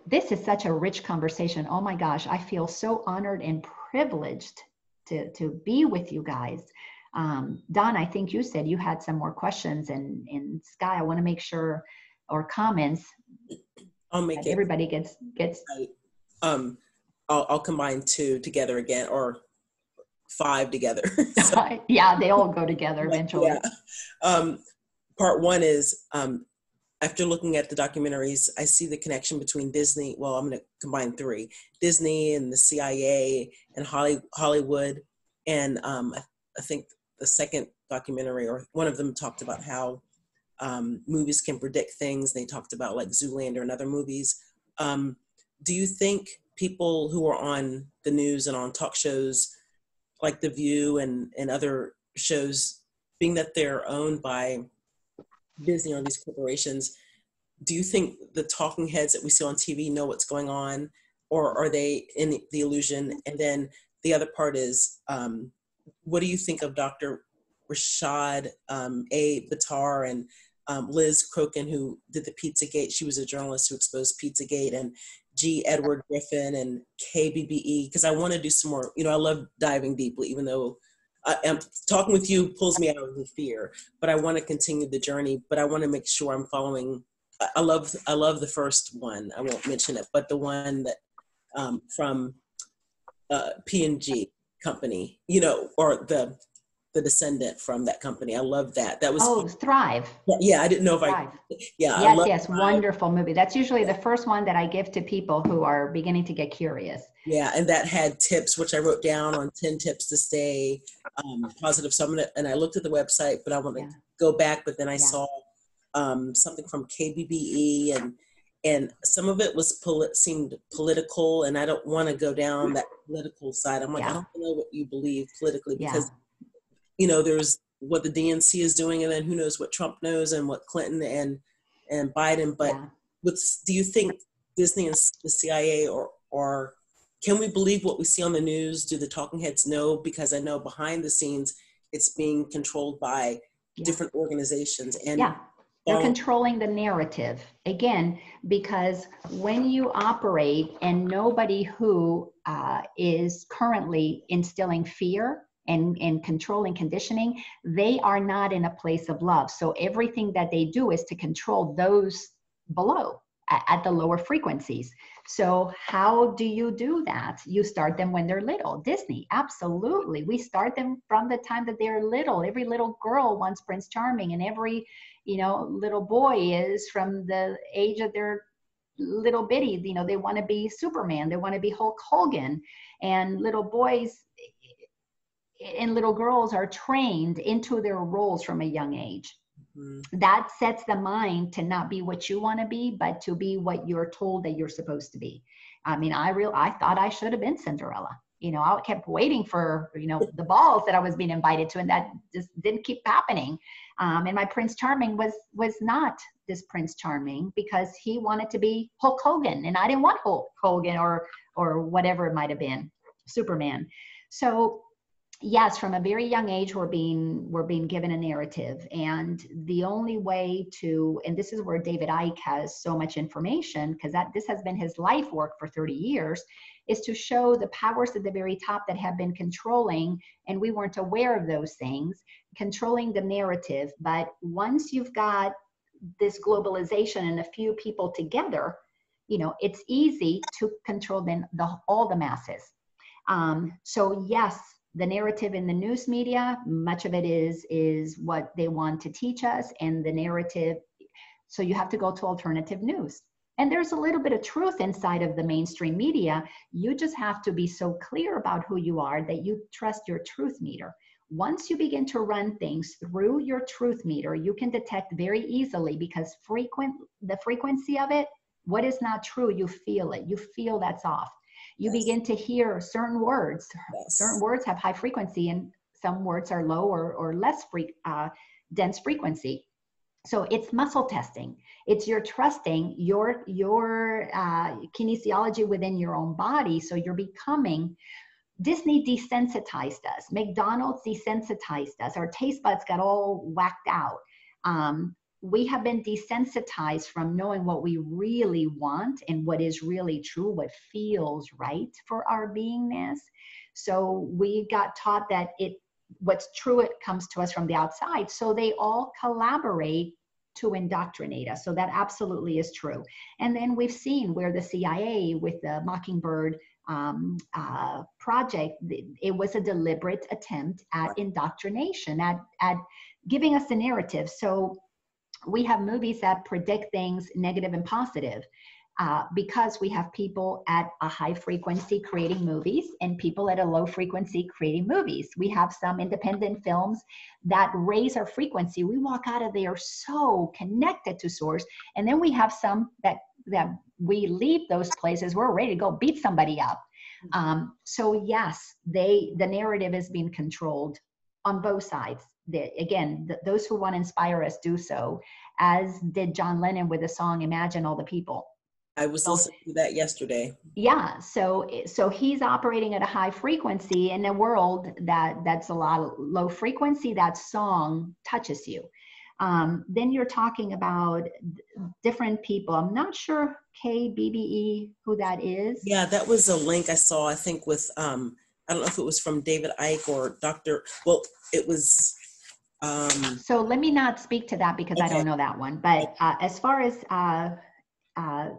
S1: This is such a rich conversation. Oh my gosh, I feel so honored and privileged to be with you guys. Don, I think you said you had some more questions, and Sky, I want to make sure, or comments.
S3: I'll make it.
S1: Everybody gets.
S3: I'll combine 2 together again, or 5 together. So,
S1: yeah, they all go together eventually.
S3: Yeah. Part 1 is, after looking at the documentaries, I see the connection between Disney. Well, I'm going to combine 3: Disney and the CIA and Hollywood. And I think the second documentary, or one of them, talked about how movies can predict things. They talked about like Zoolander and other movies. Do you think people who are on the news and on talk shows like The View and other shows, being that they're owned by Disney or these corporations, do you think the talking heads that we see on TV know what's going on, or are they in the illusion? And then the other part is, what do you think of Dr. Rashad A. Battar and Liz Crokin, who did the Pizzagate? She was a journalist who exposed Pizzagate, and G. Edward Griffin and KBBE, because I want to do some more. You know, I love diving deeply, even though talking with you pulls me out of the fear, but I want to continue the journey, but I want to make sure I'm following. I love the first one. I won't mention it, but the one that from P&G company, you know, or the descendant from that company. I love that. That was
S1: Thrive.
S3: Yeah, I didn't know if
S1: Thrive. Yes, wonderful movie. That's usually the first one that I give to people who are beginning to get curious.
S3: Yeah, and that had tips, which I wrote down on 10 tips to stay positive. So and I looked at the website, but I want to go back. But then I saw something from KBBE and some of it was seemed political, and I don't want to go down that political side. I'm like, I don't know what you believe politically, because there's what the DNC is doing, and then who knows what Trump knows and what Clinton and Biden. But do you think Disney and the CIA or can we believe what we see on the news? Do the talking heads know? Because I know behind the scenes it's being controlled by different organizations, and
S1: they're controlling the narrative again, because when you operate and nobody who is currently instilling fear and controlling conditioning, they are not in a place of love. So everything that they do is to control those below at the lower frequencies. So how do you do that? You start them when they're little. Disney, absolutely. We start them from the time that they're little. Every little girl wants Prince Charming, and every little boy is from the age of their little bitty, they want to be Superman, they want to be Hulk Hogan, and little boys and little girls are trained into their roles from a young age. That sets the mind to not be what you want to be, but to be what you're told that you're supposed to be. I mean, I thought I should have been Cinderella. I kept waiting for, the balls that I was being invited to, and that just didn't keep happening. And my Prince Charming was not this Prince Charming, because he wanted to be Hulk Hogan, and I didn't want Hulk Hogan or whatever it might have been, Superman. So yes, from a very young age, we're being given a narrative, and the only way to, and this is where David Icke has so much information, because this has been his life work for 30 years, is to show the powers at the very top that have been controlling, and we weren't aware of those things, controlling the narrative. But once you've got this globalization and a few people together, it's easy to control all the masses. So yes, the narrative in the news media, much of it is what they want to teach us, and the narrative. So you have to go to alternative news. And there's a little bit of truth inside of the mainstream media. You just have to be so clear about who you are that you trust your truth meter. Once you begin to run things through your truth meter, you can detect very easily, because the frequency of it, what is not true, you feel it. You feel that's off. You begin to hear certain words. Certain words have high frequency, and some words are low or less dense frequency. So it's muscle testing. It's your trusting your kinesiology within your own body. So you're becoming. Disney desensitized us. McDonald's desensitized us. Our taste buds got all whacked out. We have been desensitized from knowing what we really want and what is really true, what feels right for our beingness. So we got taught that what's true, it comes to us from the outside. So they all collaborate to indoctrinate us. So that absolutely is true. And then we've seen where the CIA with the Mockingbird project, it was a deliberate attempt at indoctrination, at giving us a narrative. So we have movies that predict things negative and positive, because we have people at a high frequency creating movies and people at a low frequency creating movies. We have some independent films that raise our frequency. We walk out of there so connected to source. And then we have some that we leave those places, we're ready to go beat somebody up. So yes, the narrative is being controlled on both sides. Those who want to inspire us do so, as did John Lennon with the song "Imagine All the People."
S3: I was listening to that yesterday.
S1: Yeah, so he's operating at a high frequency in a world that's a lot of low frequency. That song touches you. Then you're talking about different people. I'm not sure KBBE who that is.
S3: Yeah, that was a link I saw, I think, with I don't know if it was from David Icke or Dr. Well, it was.
S1: So let me not speak to that, because I don't know that one. But as far as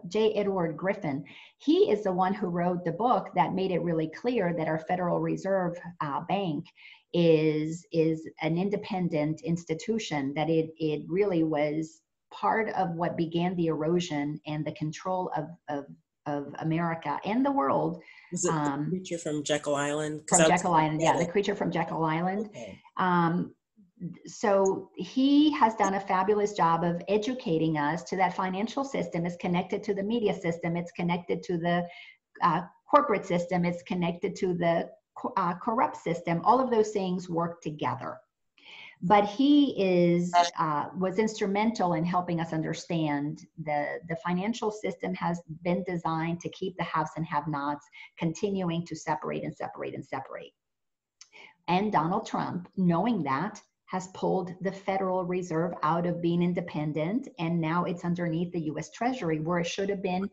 S1: J. Edward Griffin, he is the one who wrote the book that made it really clear that our Federal Reserve Bank is an independent institution, that it really was part of what began the erosion and the control of America and the world.
S3: Was it the creature from Jekyll Island?
S1: From Jekyll Island, yeah, the creature from Jekyll Island.
S3: Okay.
S1: so he has done a fabulous job of educating us to that financial system is connected to the media system. It's connected to the corporate system. It's connected to the corrupt system. All of those things work together. But he was instrumental in helping us understand the financial system has been designed to keep the haves and have-nots continuing to separate and separate and separate. And Donald Trump, knowing that, has pulled the Federal Reserve out of being independent, and now it's underneath the U.S. Treasury, where it should have been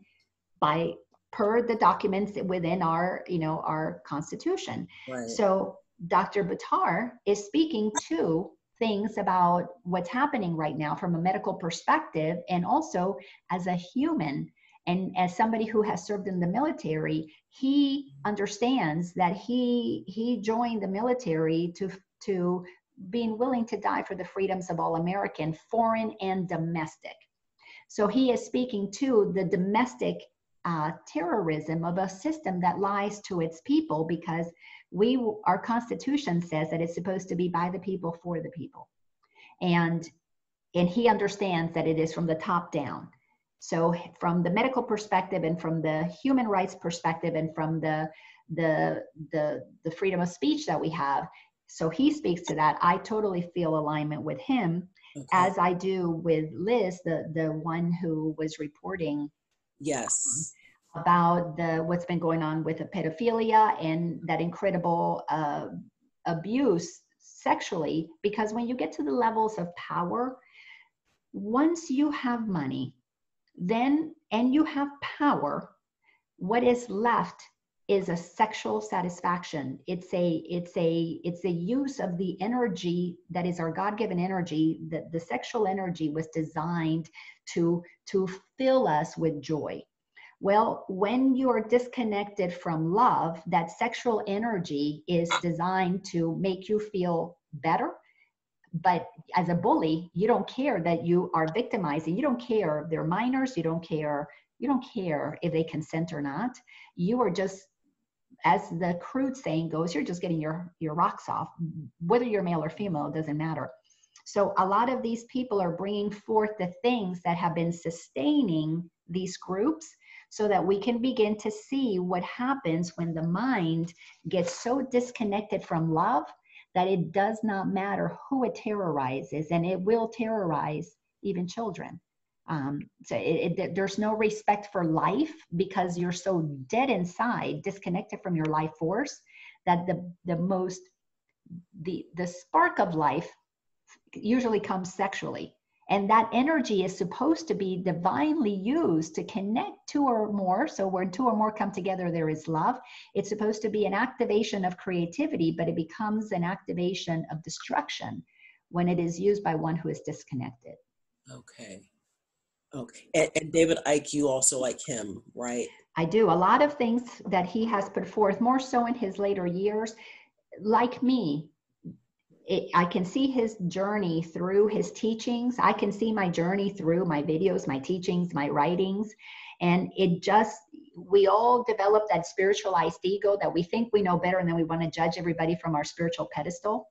S1: per the documents within our, our Constitution.
S3: Right.
S1: So Dr. Buttar is speaking to things about what's happening right now from a medical perspective, and also as a human and as somebody who has served in the military. He understands that he joined the military to being willing to die for the freedoms of all American, foreign and domestic. So he is speaking to the domestic terrorism of a system that lies to its people, because our Constitution says that it's supposed to be by the people, for the people. And he understands that it is from the top down. So from the medical perspective and from the human rights perspective and from the freedom of speech that we have, so he speaks to that. I totally feel alignment with him, okay, as I do with Liz, the one who was reporting
S3: yes,
S1: about what's been going on with the pedophilia and that incredible abuse sexually. Because when you get to the levels of power, once you have money, and you have power, what is left is a sexual satisfaction. It's a use of the energy that is our God-given energy. That the sexual energy was designed to fill us with joy. Well, when you are disconnected from love, that sexual energy is designed to make you feel better. But as a bully, you don't care that you are victimizing. You don't care if they're minors. You don't care if they consent or not. You are just, as the crude saying goes, you're just getting your rocks off. Whether you're male or female, it doesn't matter. So a lot of these people are bringing forth the things that have been sustaining these groups, so that we can begin to see what happens when the mind gets so disconnected from love that it does not matter who it terrorizes, and it will terrorize even children. There's no respect for life, because you're so dead inside, disconnected from your life force, that the spark of life usually comes sexually. And that energy is supposed to be divinely used to connect two or more. So when two or more come together, there is love. It's supposed to be an activation of creativity, but it becomes an activation of destruction when it is used by one who is disconnected.
S3: Okay. And David Icke, you also like him, right?
S1: I do. A lot of things that he has put forth, more so in his later years, like me, I can see his journey through his teachings. I can see my journey through my videos, my teachings, my writings. And we all develop that spiritualized ego that we think we know better, and then we want to judge everybody from our spiritual pedestal.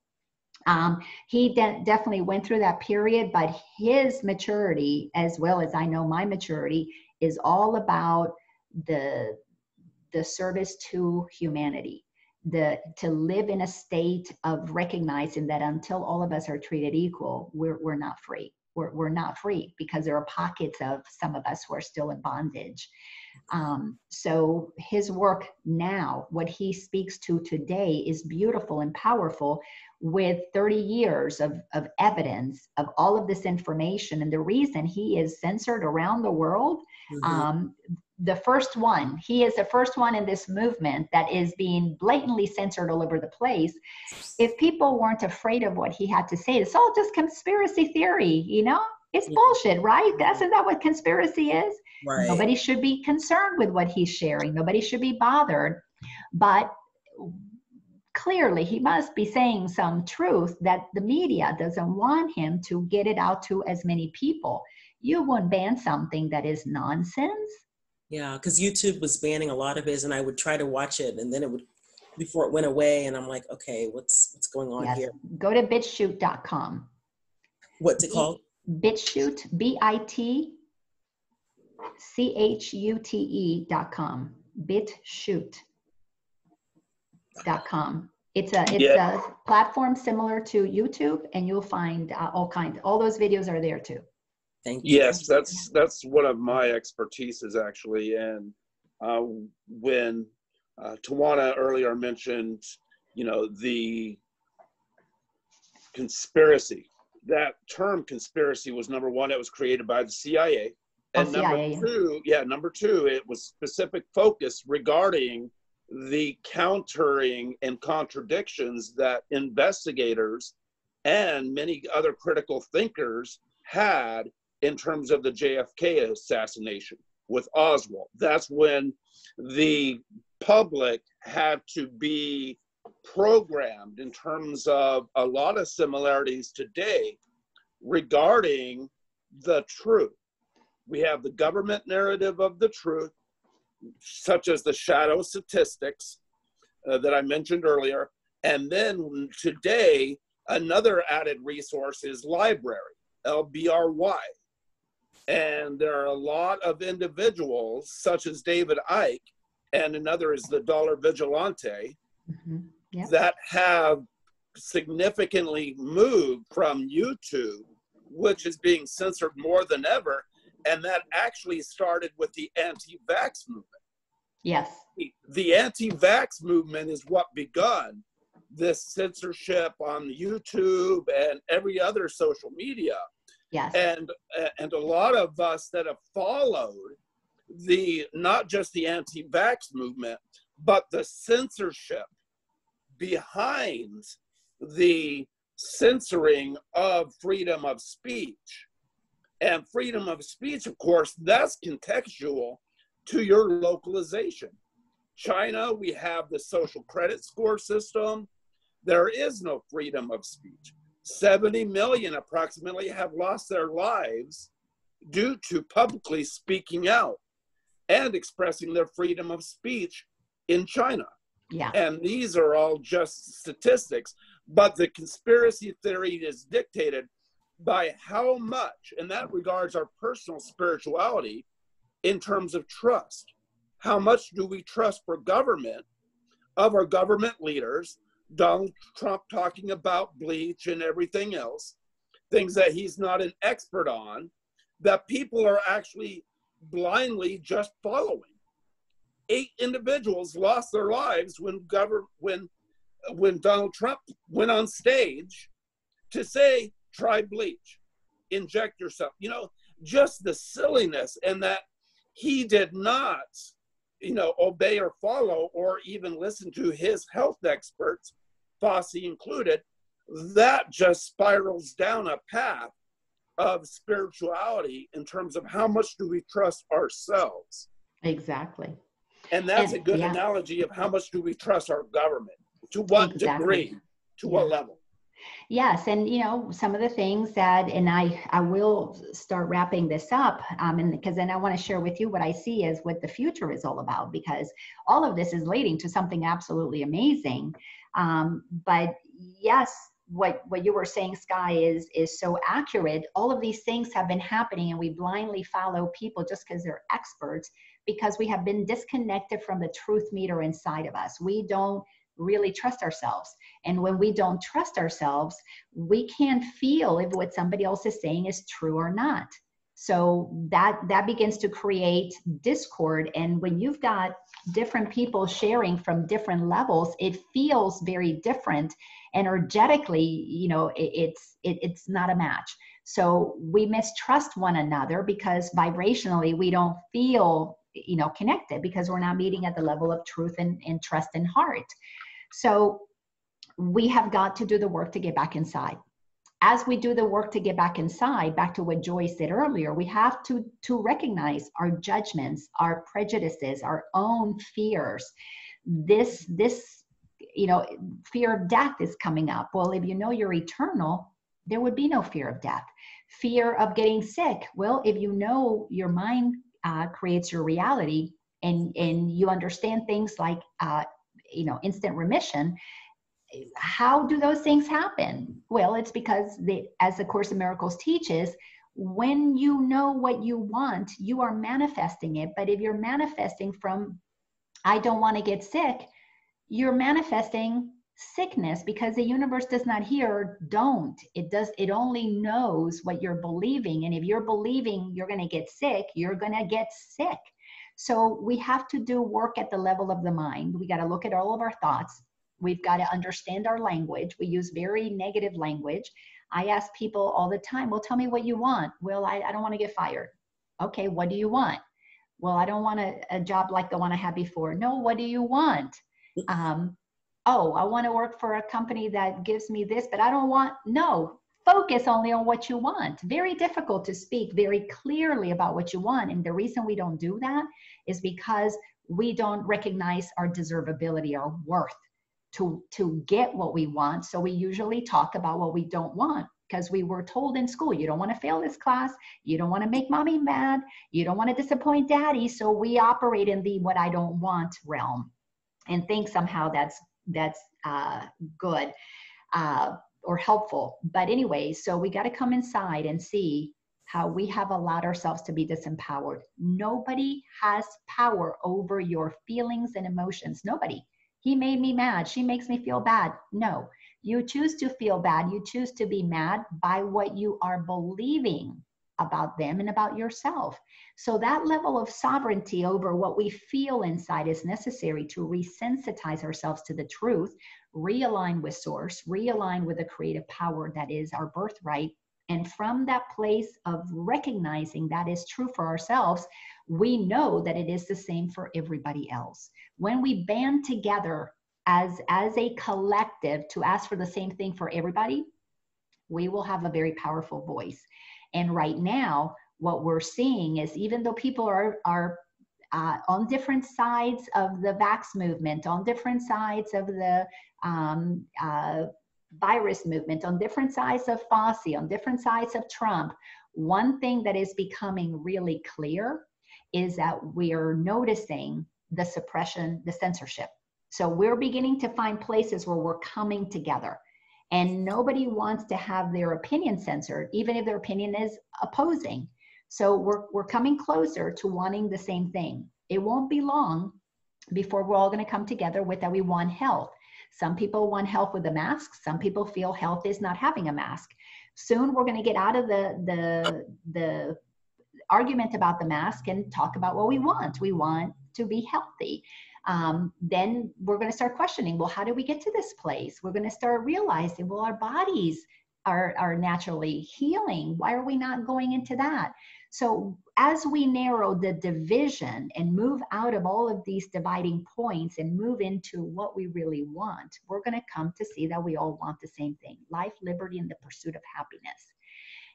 S1: He definitely went through that period, but his maturity, as well as I know my maturity, is all about the service to humanity. To live in a state of recognizing that until all of us are treated equal, we're not free. We're not free, because there are pockets of some of us who are still in bondage. So his work now, what he speaks to today, is beautiful and powerful, with 30 years of evidence of all of this information. And the reason he is censored around the world, he is the first one in this movement that is being blatantly censored all over the place. If people weren't afraid of what he had to say, it's all just conspiracy theory, it's bullshit, right? Isn't that what conspiracy is? Right. Nobody should be concerned with what he's sharing. Nobody should be bothered. But clearly he must be saying some truth that the media doesn't want him to get it out to as many people. You won't ban something that is nonsense.
S3: Yeah, because YouTube was banning a lot of his, and I would try to watch it, and then before it went away, and I'm like, okay, what's going on
S1: Yes.
S3: here?
S1: Go to bitshoot.com.
S3: What's it called?
S1: BitChute, BitChute.com. BitChute.com. It's a platform similar to YouTube, and you'll find all those videos are there too.
S3: Thank you.
S5: Yes, that's one of my expertises actually. And when Tawana earlier mentioned, the conspiracy, that term conspiracy was number one. It was created by the CIA. And number two, it was specific focus regarding the countering and contradictions that investigators and many other critical thinkers had in terms of the JFK assassination with Oswald. That's when the public had to be programmed in terms of a lot of similarities today regarding the truth. We have the government narrative of the truth, such as the shadow statistics that I mentioned earlier. And then today, another added resource is library, LBRY. And there are a lot of individuals, such as David Icke, and another is the Dollar Vigilante, that have significantly moved from YouTube, which is being censored more than ever. And that actually started with the anti-vax movement.
S1: Yes.
S5: The anti-vax movement is what begun this censorship on YouTube and every other social media.
S1: Yes.
S5: And a lot of us that have followed not just the anti-vax movement, but the censorship behind the censoring of freedom of speech. And freedom of speech, of course, that's contextual to your localization. China, we have the social credit score system. There is no freedom of speech. 70 million approximately have lost their lives due to publicly speaking out and expressing their freedom of speech in China.
S1: Yeah.
S5: And these are all just statistics. But the conspiracy theory is dictated by how much, and that regards our personal spirituality in terms of trust. How much do we trust for government, of our government leaders, Donald Trump talking about bleach and everything else, things that he's not an expert on, that people are actually blindly just following. 8 individuals lost their lives when Donald Trump went on stage to say, try bleach, inject yourself, just the silliness, and that he did not, obey or follow or even listen to his health experts, Fauci included. That just spirals down a path of spirituality in terms of how much do we trust ourselves.
S1: Exactly.
S5: And that's a good analogy of how much do we trust our government, to what degree, to what level.
S1: Yes, and some of the things that, and I will start wrapping this up, and because then I want to share with you what I see as what the future is all about, because all of this is leading to something absolutely amazing. But yes, what you were saying, Sky, is so accurate. All of these things have been happening, and we blindly follow people just because they're experts, because we have been disconnected from the truth meter inside of us. We don't really trust ourselves. And when we don't trust ourselves, we can't feel if what somebody else is saying is true or not. So that begins to create discord. And when you've got different people sharing from different levels, it feels very different. Energetically, it's not a match. So we mistrust one another because vibrationally we don't feel connected, because we're not meeting at the level of truth and trust and heart. So we have got to do the work to get back inside. As we do the work to get back inside, back to what Joy said earlier, we have to recognize our judgments, our prejudices, our own fears. This fear of death is coming up. Well, if you know you're eternal, there would be no fear of death. Fear of getting sick. Well, if you know your mind creates your reality, and you understand things like instant remission. How do those things happen? Well, it's because as the Course in Miracles teaches, when you know what you want, you are manifesting it. But if you're manifesting from, I don't want to get sick, you're manifesting sickness, because the universe does not hear don't. It only knows what you're believing. And if you're believing you're going to get sick, you're going to get sick. So we have to do work at the level of the mind. We got to look at all of our thoughts. We've got to understand our language. We use very negative language. I ask people all the time, well, tell me what you want. Well, I don't want to get fired. Okay, what do you want? Well, I don't want a job like the one I had before. No, what do you want? Oh, I want to work for a company that gives me this, but I don't want, no, focus only on what you want. Very difficult to speak very clearly about what you want. And the reason we don't do that is because we don't recognize our deservability, our worth to get what we want. So we usually talk about what we don't want, because we were told in school, you don't want to fail this class. You don't want to make mommy mad. You don't want to disappoint daddy. So we operate in the what I don't want realm and think somehow that's good or helpful. But anyway, so we got to come inside and see how we have allowed ourselves to be disempowered. Nobody has power over your feelings and emotions. Nobody. He made me mad. She makes me feel bad. No, you choose to feel bad. You choose to be mad by what you are believing about them and about yourself. So that level of sovereignty over what we feel inside is necessary to resensitize ourselves to the truth, realign with source, realign with the creative power that is our birthright. And from that place of recognizing that is true for ourselves, we know that it is the same for everybody else. When we band together as a collective to ask for the same thing for everybody, we will have a very powerful voice. And right now, what we're seeing is, even though people are on different sides of the vax movement, on different sides of the virus movement, on different sides of Fauci, on different sides of Trump, one thing that is becoming really clear is that we're noticing the suppression, the censorship. So we're beginning to find places where we're coming together. And nobody wants to have their opinion censored, even if their opinion is opposing. So we're coming closer to wanting the same thing. It won't be long before we're all going to come together with that we want health. Some people want health with a mask. Some people feel health is not having a mask. Soon we're going to get out of the argument about the mask and talk about what we want. We want to be healthy. Then we're going to start questioning, well, how did we get to this place? We're going to start realizing, well, our bodies are naturally healing. Why are we not going into that? So as we narrow the division and move out of all of these dividing points and move into what we really want, we're going to come to see that we all want the same thing: life, liberty, and the pursuit of happiness.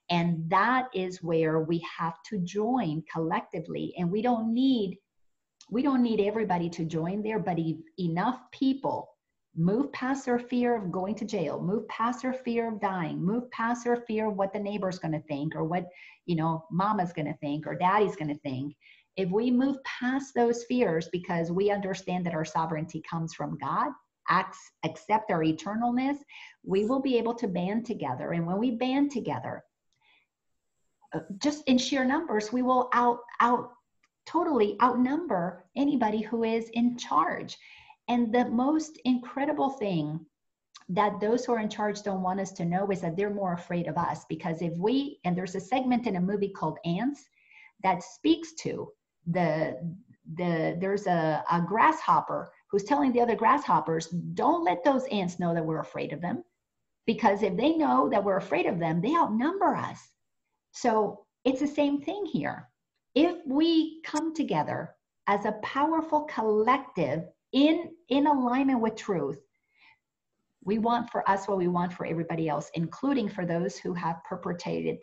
S1: And that is where we have to join collectively. And we don't need everybody to join there, but enough people move past their fear of going to jail, move past their fear of dying, move past their fear of what the neighbor's going to think, or what, mama's going to think, or daddy's going to think. If we move past those fears, because we understand that our sovereignty comes from God, accept our eternalness, we will be able to band together. And when we band together, just in sheer numbers, we will totally outnumber anybody who is in charge. And the most incredible thing that those who are in charge don't want us to know is that they're more afraid of us. Because and there's a segment in a movie called Ants that speaks to there's a grasshopper who's telling the other grasshoppers, don't let those ants know that we're afraid of them. Because if they know that we're afraid of them, they outnumber us. So it's the same thing here. If we come together as a powerful collective in alignment with truth, we want for us what we want for everybody else, including for those who have perpetrated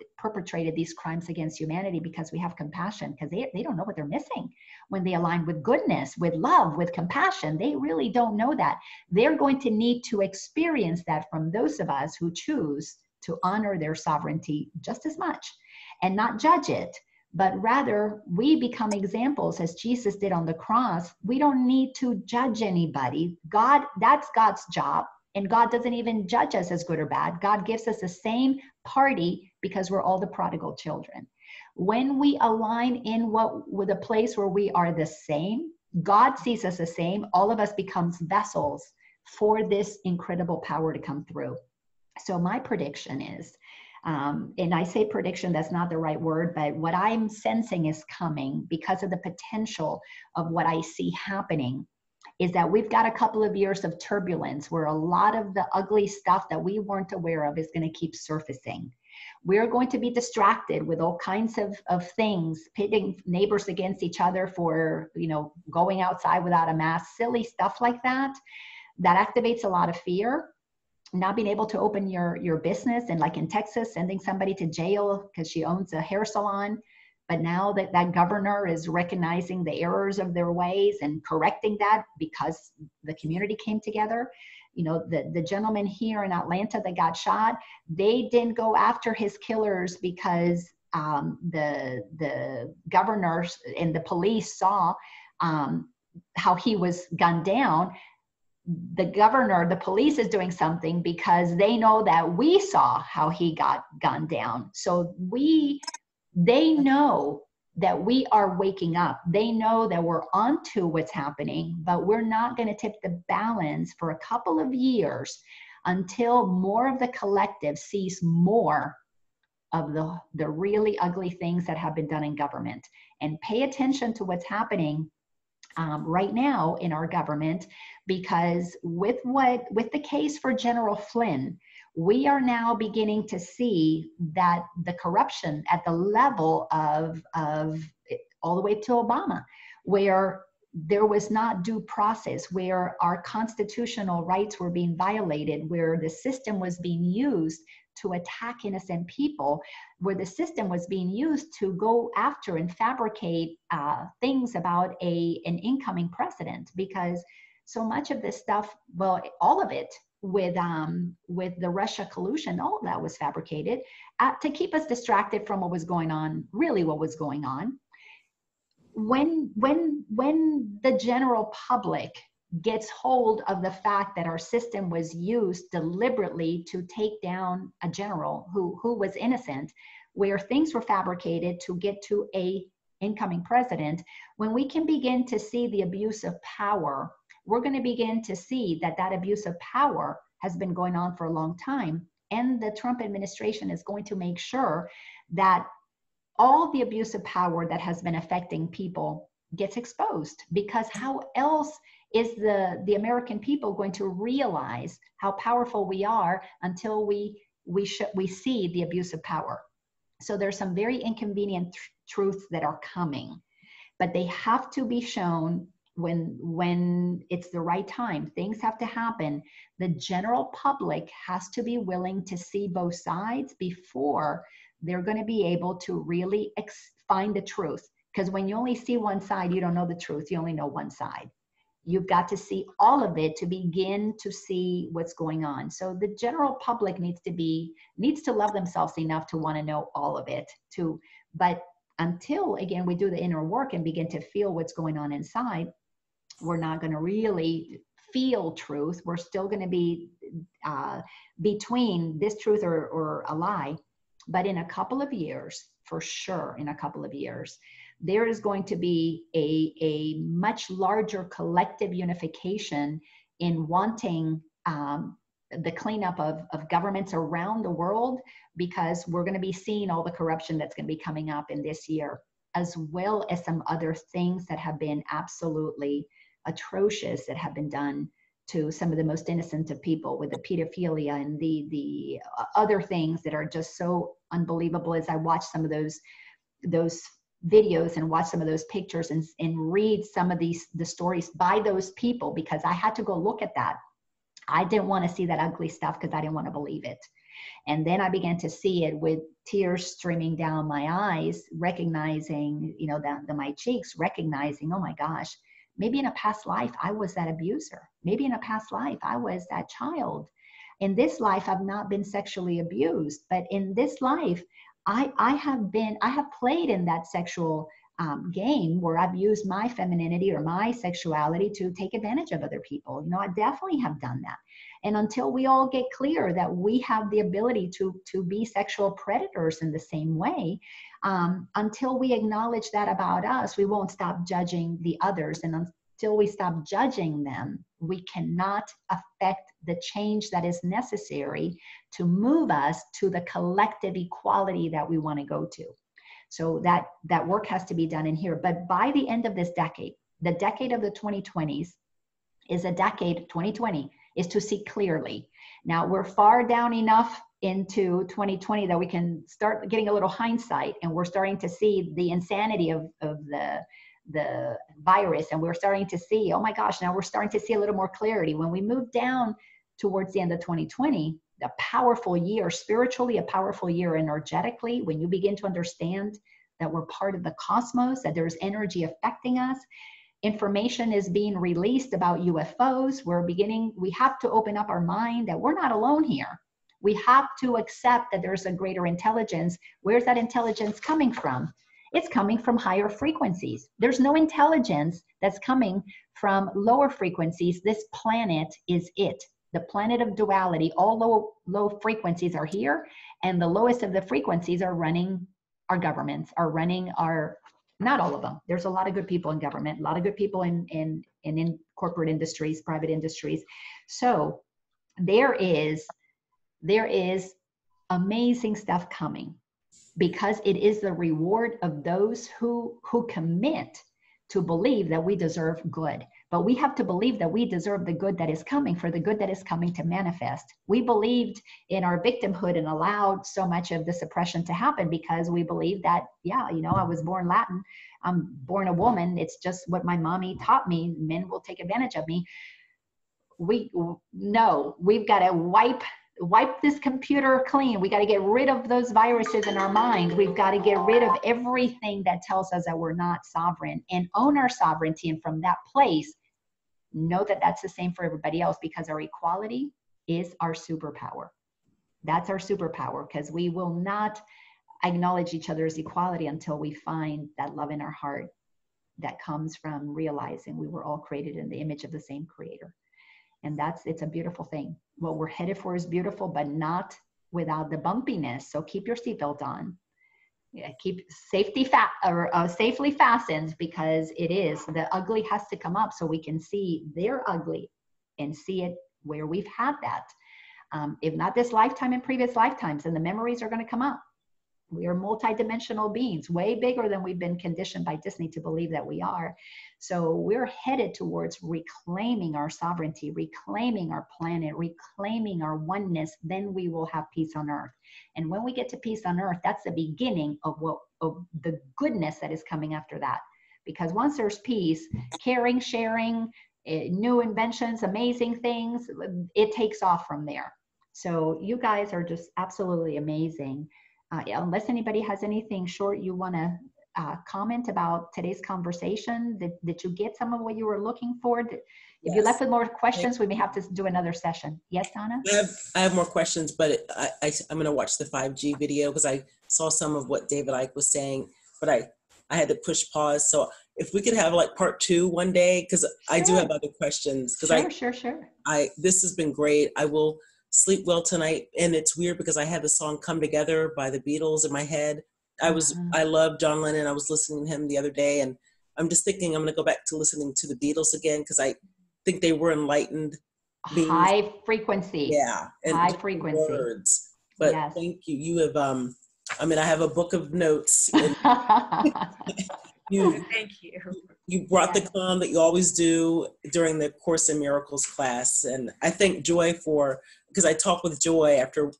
S1: these crimes against humanity, because we have compassion, because they don't know what they're missing when they align with goodness, with love, with compassion. They really don't know that. They're going to need to experience that from those of us who choose to honor their sovereignty just as much and not judge it, but rather we become examples as Jesus did on the cross. We don't need to judge anybody. God, that's God's job. And God doesn't even judge us as good or bad. God gives us the same party because we're all the prodigal children. When we align in with a place where we are the same, God sees us the same. All of us becomes vessels for this incredible power to come through. So my prediction is, and I say prediction, that's not the right word, but what I'm sensing is coming because of the potential of what I see happening, is that we've got a couple of years of turbulence where a lot of the ugly stuff that we weren't aware of is going to keep surfacing. We're going to be distracted with all kinds of things, pitting neighbors against each other for, going outside without a mask, silly stuff like that. That activates a lot of fear. Not being able to open your business, and like in Texas, sending somebody to jail because she owns a hair salon. But now that governor is recognizing the errors of their ways and correcting that because the community came together. The gentleman here in Atlanta that got shot, they didn't go after his killers because the governors and the police saw how he was gunned down. The police is doing something because they know that we saw how he got gunned down. So they know that we are waking up. They know that we're onto what's happening, but we're not going to tip the balance for a couple of years until more of the collective sees more of the really ugly things that have been done in government. And pay attention to what's happening right now in our government, because with the case for General Flynn, we are now beginning to see that the corruption at the level of all the way to Obama, where there was not due process, where our constitutional rights were being violated, where the system was being used to attack innocent people, where the system was being used to go after and fabricate things about an incoming president. Because so much of this stuff, well, all of it with the Russia collusion, all of that was fabricated to keep us distracted from what was going on, really what was going on. When the general public gets hold of the fact that our system was used deliberately to take down a general who was innocent, where things were fabricated to get to a incoming president, when we can begin to see the abuse of power, we're going to begin to see that abuse of power has been going on for a long time. And the Trump administration is going to make sure that all the abuse of power that has been affecting people gets exposed, because how else is the American people going to realize how powerful we are until we see the abuse of power? So there's some very inconvenient truths that are coming, but they have to be shown when it's the right time. Things have to happen. The general public has to be willing to see both sides before they're going to be able to really find the truth. Because when you only see one side, you don't know the truth. You only know one side. You've got to see all of it to begin to see what's going on. So the general public needs to love themselves enough to want to know all of it too. But until, again, we do the inner work and begin to feel what's going on inside, we're not going to really feel truth. We're still going to be between this truth or a lie. But in a couple of years, for sure, in a couple of years, there is going to be a much larger collective unification in wanting the cleanup of governments around the world, because we're going to be seeing all the corruption that's going to be coming up in this year, as well as some other things that have been absolutely atrocious that have been done to some of the most innocent of people, with the pedophilia and the other things that are just so unbelievable. As I watch some of those videos and watch some of those pictures and read some of the stories by those people, because I had to go look at that. I didn't want to see that ugly stuff because I didn't want to believe it. And then I began to see it with tears streaming down my eyes, recognizing, my cheeks, recognizing, oh my gosh, maybe in a past life, I was that abuser. Maybe in a past life, I was that child. In this life, I've not been sexually abused, but in this life, I have played in that sexual game where I've used my femininity or my sexuality to take advantage of other people. You know, I definitely have done that. And until we all get clear that we have the ability to be sexual predators in the same way, until we acknowledge that about us, we won't stop judging the others. And until we stop judging them, we cannot affect the change that is necessary to move us to the collective equality that we want to go to. So that work has to be done in here. But by the end of this decade, the decade of the 2020s is a decade, 2020, is to see clearly. Now we're far down enough into 2020 that we can start getting a little hindsight, and we're starting to see the insanity of the virus, and we're starting to see, oh my gosh, now we're starting to see a little more clarity. When we move down towards the end of 2020, a powerful year spiritually, a powerful year energetically, when you begin to understand that we're part of the cosmos, that there's energy affecting us, information is being released about UFOs. We have to open up our mind that we're not alone here. We have to accept that there's a greater intelligence. Where's that intelligence coming from? It's coming from higher frequencies. There's no intelligence that's coming from lower frequencies. This planet is it. The planet of duality. All low frequencies are here, and the lowest of the frequencies are running our governments, are running our, not all of them. There's a lot of good people in government, a lot of good people in corporate industries, private industries. So there is amazing stuff coming, because it is the reward of those who commit to believe that we deserve good. But we have to believe that we deserve the good that is coming, for the good that is coming to manifest. We believed in our victimhood and allowed so much of the suppression to happen because we believed that, yeah, you know, I was born Latin, I'm born a woman, it's just what my mommy taught me, men will take advantage of me. We've got to wipe this computer clean. We got to get rid of those viruses in our mind. We've got to get rid of everything that tells us that we're not sovereign, and own our sovereignty. And from that place, know that that's the same for everybody else, because our equality is our superpower. That's our superpower, because we will not acknowledge each other's equality until we find that love in our heart that comes from realizing we were all created in the image of the same creator. And it's a beautiful thing. What we're headed for is beautiful, but not without the bumpiness. So keep your seatbelt on. Yeah, keep safely fastened, because the ugly has to come up so we can see they're ugly and see it where we've had that. If not this lifetime, in previous lifetimes, and the memories are going to come up. We are multidimensional beings, way bigger than we've been conditioned by Disney to believe that we are. So we're headed towards reclaiming our sovereignty, reclaiming our planet, reclaiming our oneness. Then we will have peace on earth. And when we get to peace on earth, that's the beginning of the goodness that is coming after that. Because once there's peace, caring, sharing, new inventions, amazing things, it takes off from there. So you guys are just absolutely amazing. Unless anybody has anything short you want to comment about today's conversation, did you get some of what you were looking for? If you left with more questions, we may have to do another session. Yes, Donna?
S3: I have more questions, but I'm going to watch the 5G video, because I saw some of what David Icke was saying, but I had to push pause. So if we could have like part 2 one day, because I do have other questions.
S1: Sure.
S3: This has been great. I will sleep well tonight. And it's weird because I had the song Come Together by the Beatles in my head. I love John Lennon. I was listening to him the other day, and I'm just thinking I'm going to go back to listening to the Beatles again, because I think they were enlightened beings.
S1: High frequency.
S3: Yeah. And
S1: high frequency
S3: words. But
S1: yes.
S3: Thank you. You have, I have a book of notes. And
S2: Thank you.
S3: You brought the calm that you always do during the Course in Miracles class. And I thank Joy because I talked with Joy after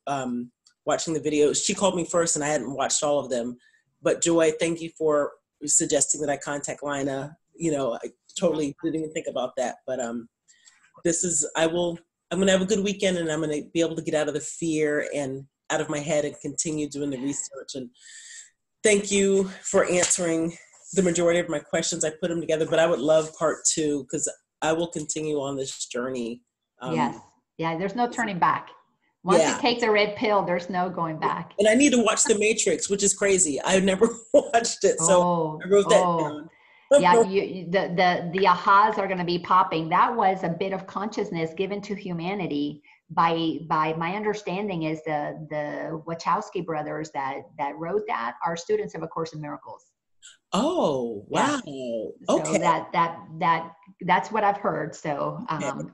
S3: watching the videos. She called me first and I hadn't watched all of them. But Joy, thank you for suggesting that I contact Laina. I totally didn't even think about that. But I'm going to have a good weekend, and I'm going to be able to get out of the fear and out of my head and continue doing the research. And thank you for answering the majority of my questions. I put them together, but I would love part 2, because I will continue on this journey.
S1: Yes. Yeah, there's no turning back. Once you take the red pill, there's no going back.
S3: And I need to watch The Matrix, which is crazy. I've never watched it, so I wrote that down.
S1: Yeah, the ahas are going to be popping. That was a bit of consciousness given to humanity by my understanding is the Wachowski brothers that wrote that are students of A Course in Miracles.
S3: Oh, wow.
S1: Yeah.
S3: Okay.
S1: So that's what I've heard. So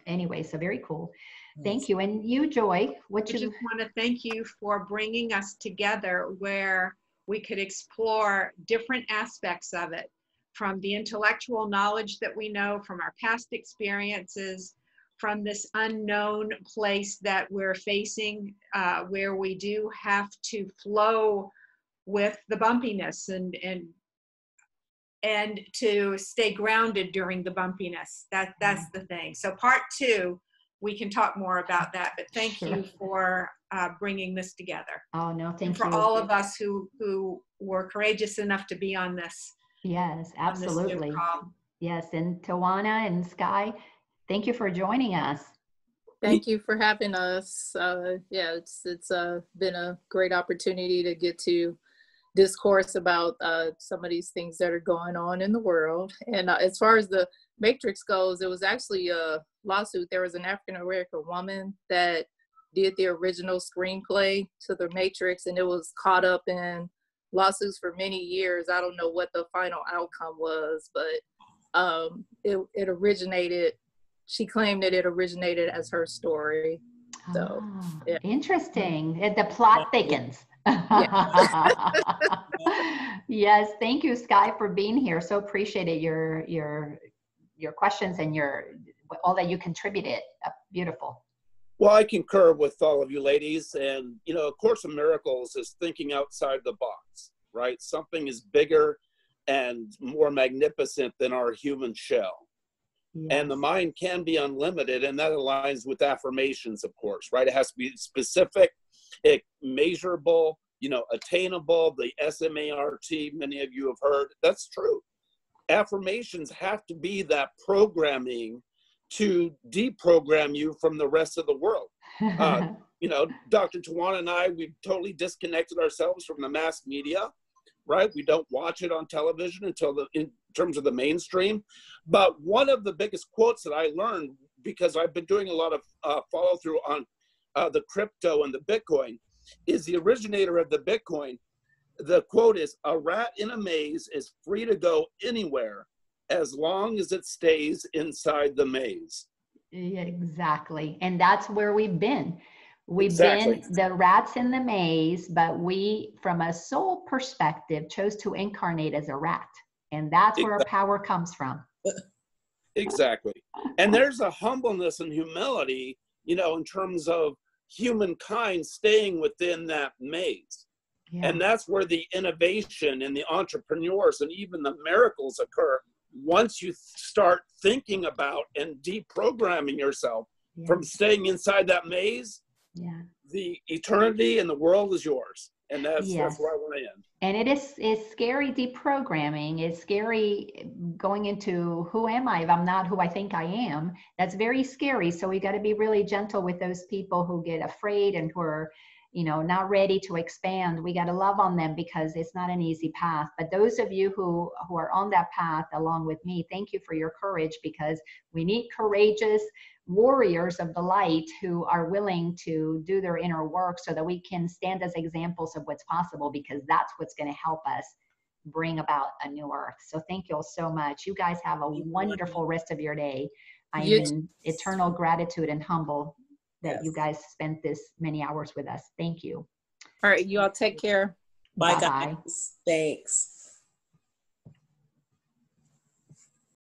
S1: anyway, so very cool. Thank you. And you, Joy,
S2: I just want to thank you for bringing us together where we could explore different aspects of it, from the intellectual knowledge that we know from our past experiences, from this unknown place that we're facing, where we do have to flow with the bumpiness and to stay grounded during the bumpiness. That's the thing. So part 2, we can talk more about that, but thank you for bringing this together.
S1: Oh, no, thank
S2: and for
S1: you.
S2: all of us who were courageous enough to be on this.
S1: Yes, absolutely. Yes, and Tawana and Sky, thank you for joining us.
S4: Thank you for having us. Yeah, it's been a great opportunity to get to discourse about some of these things that are going on in the world. And as far as the Matrix goes, it was actually a lawsuit. There was an African-American woman that did the original screenplay to the Matrix, and it was caught up in lawsuits for many years. I don't know what the final outcome was, but it originated, she claimed that it originated as her story. So yeah.
S1: Interesting. The plot thickens. Yes, thank you, Sky, for being here. So appreciated your questions and all that you contributed. Beautiful.
S5: Well, I concur with all of you ladies, and A Course in Miracles is thinking outside the box, right? Something is bigger and more magnificent than our human shell. Yes. And the mind can be unlimited, and that aligns with affirmations, of course, right? It has to be specific, measurable, attainable, the SMART, many of you have heard. That's true. Affirmations have to be that programming to deprogram you from the rest of the world. Dr. Tawana and I, we've totally disconnected ourselves from the mass media, right? We don't watch it on television in terms of the mainstream. But one of the biggest quotes that I learned, because I've been doing a lot of follow through on the crypto and the Bitcoin, is the originator of the Bitcoin. The quote is, "A rat in a maze is free to go anywhere as long as it stays inside the maze."
S1: Exactly. And that's where we've been. We've
S5: been
S1: the rats in the maze, but we, from a soul perspective, chose to incarnate as a rat. And that's where our power comes from.
S5: Exactly. And there's a humbleness and humility, in terms of humankind staying within that maze. Yeah. And that's where the innovation and the entrepreneurs and even the miracles occur once you start thinking about and deprogramming yourself from staying inside that maze. Yeah. The eternity and the world is yours. And that's where I want to end. And
S1: it's scary deprogramming. It's scary going into who am I if I'm not who I think I am. That's very scary. So we got to be really gentle with those people who get afraid and who are, not ready to expand. We got to love on them because it's not an easy path. But those of you who are on that path along with me, thank you for your courage, because we need courageous warriors of the light who are willing to do their inner work so that we can stand as examples of what's possible, because that's what's going to help us bring about a new earth. So thank you all so much. You guys have a wonderful rest of your day. I am in eternal gratitude and humble that you guys spent this many hours with us. Thank you.
S4: All right, you all take care.
S3: Bye, guys. Thanks.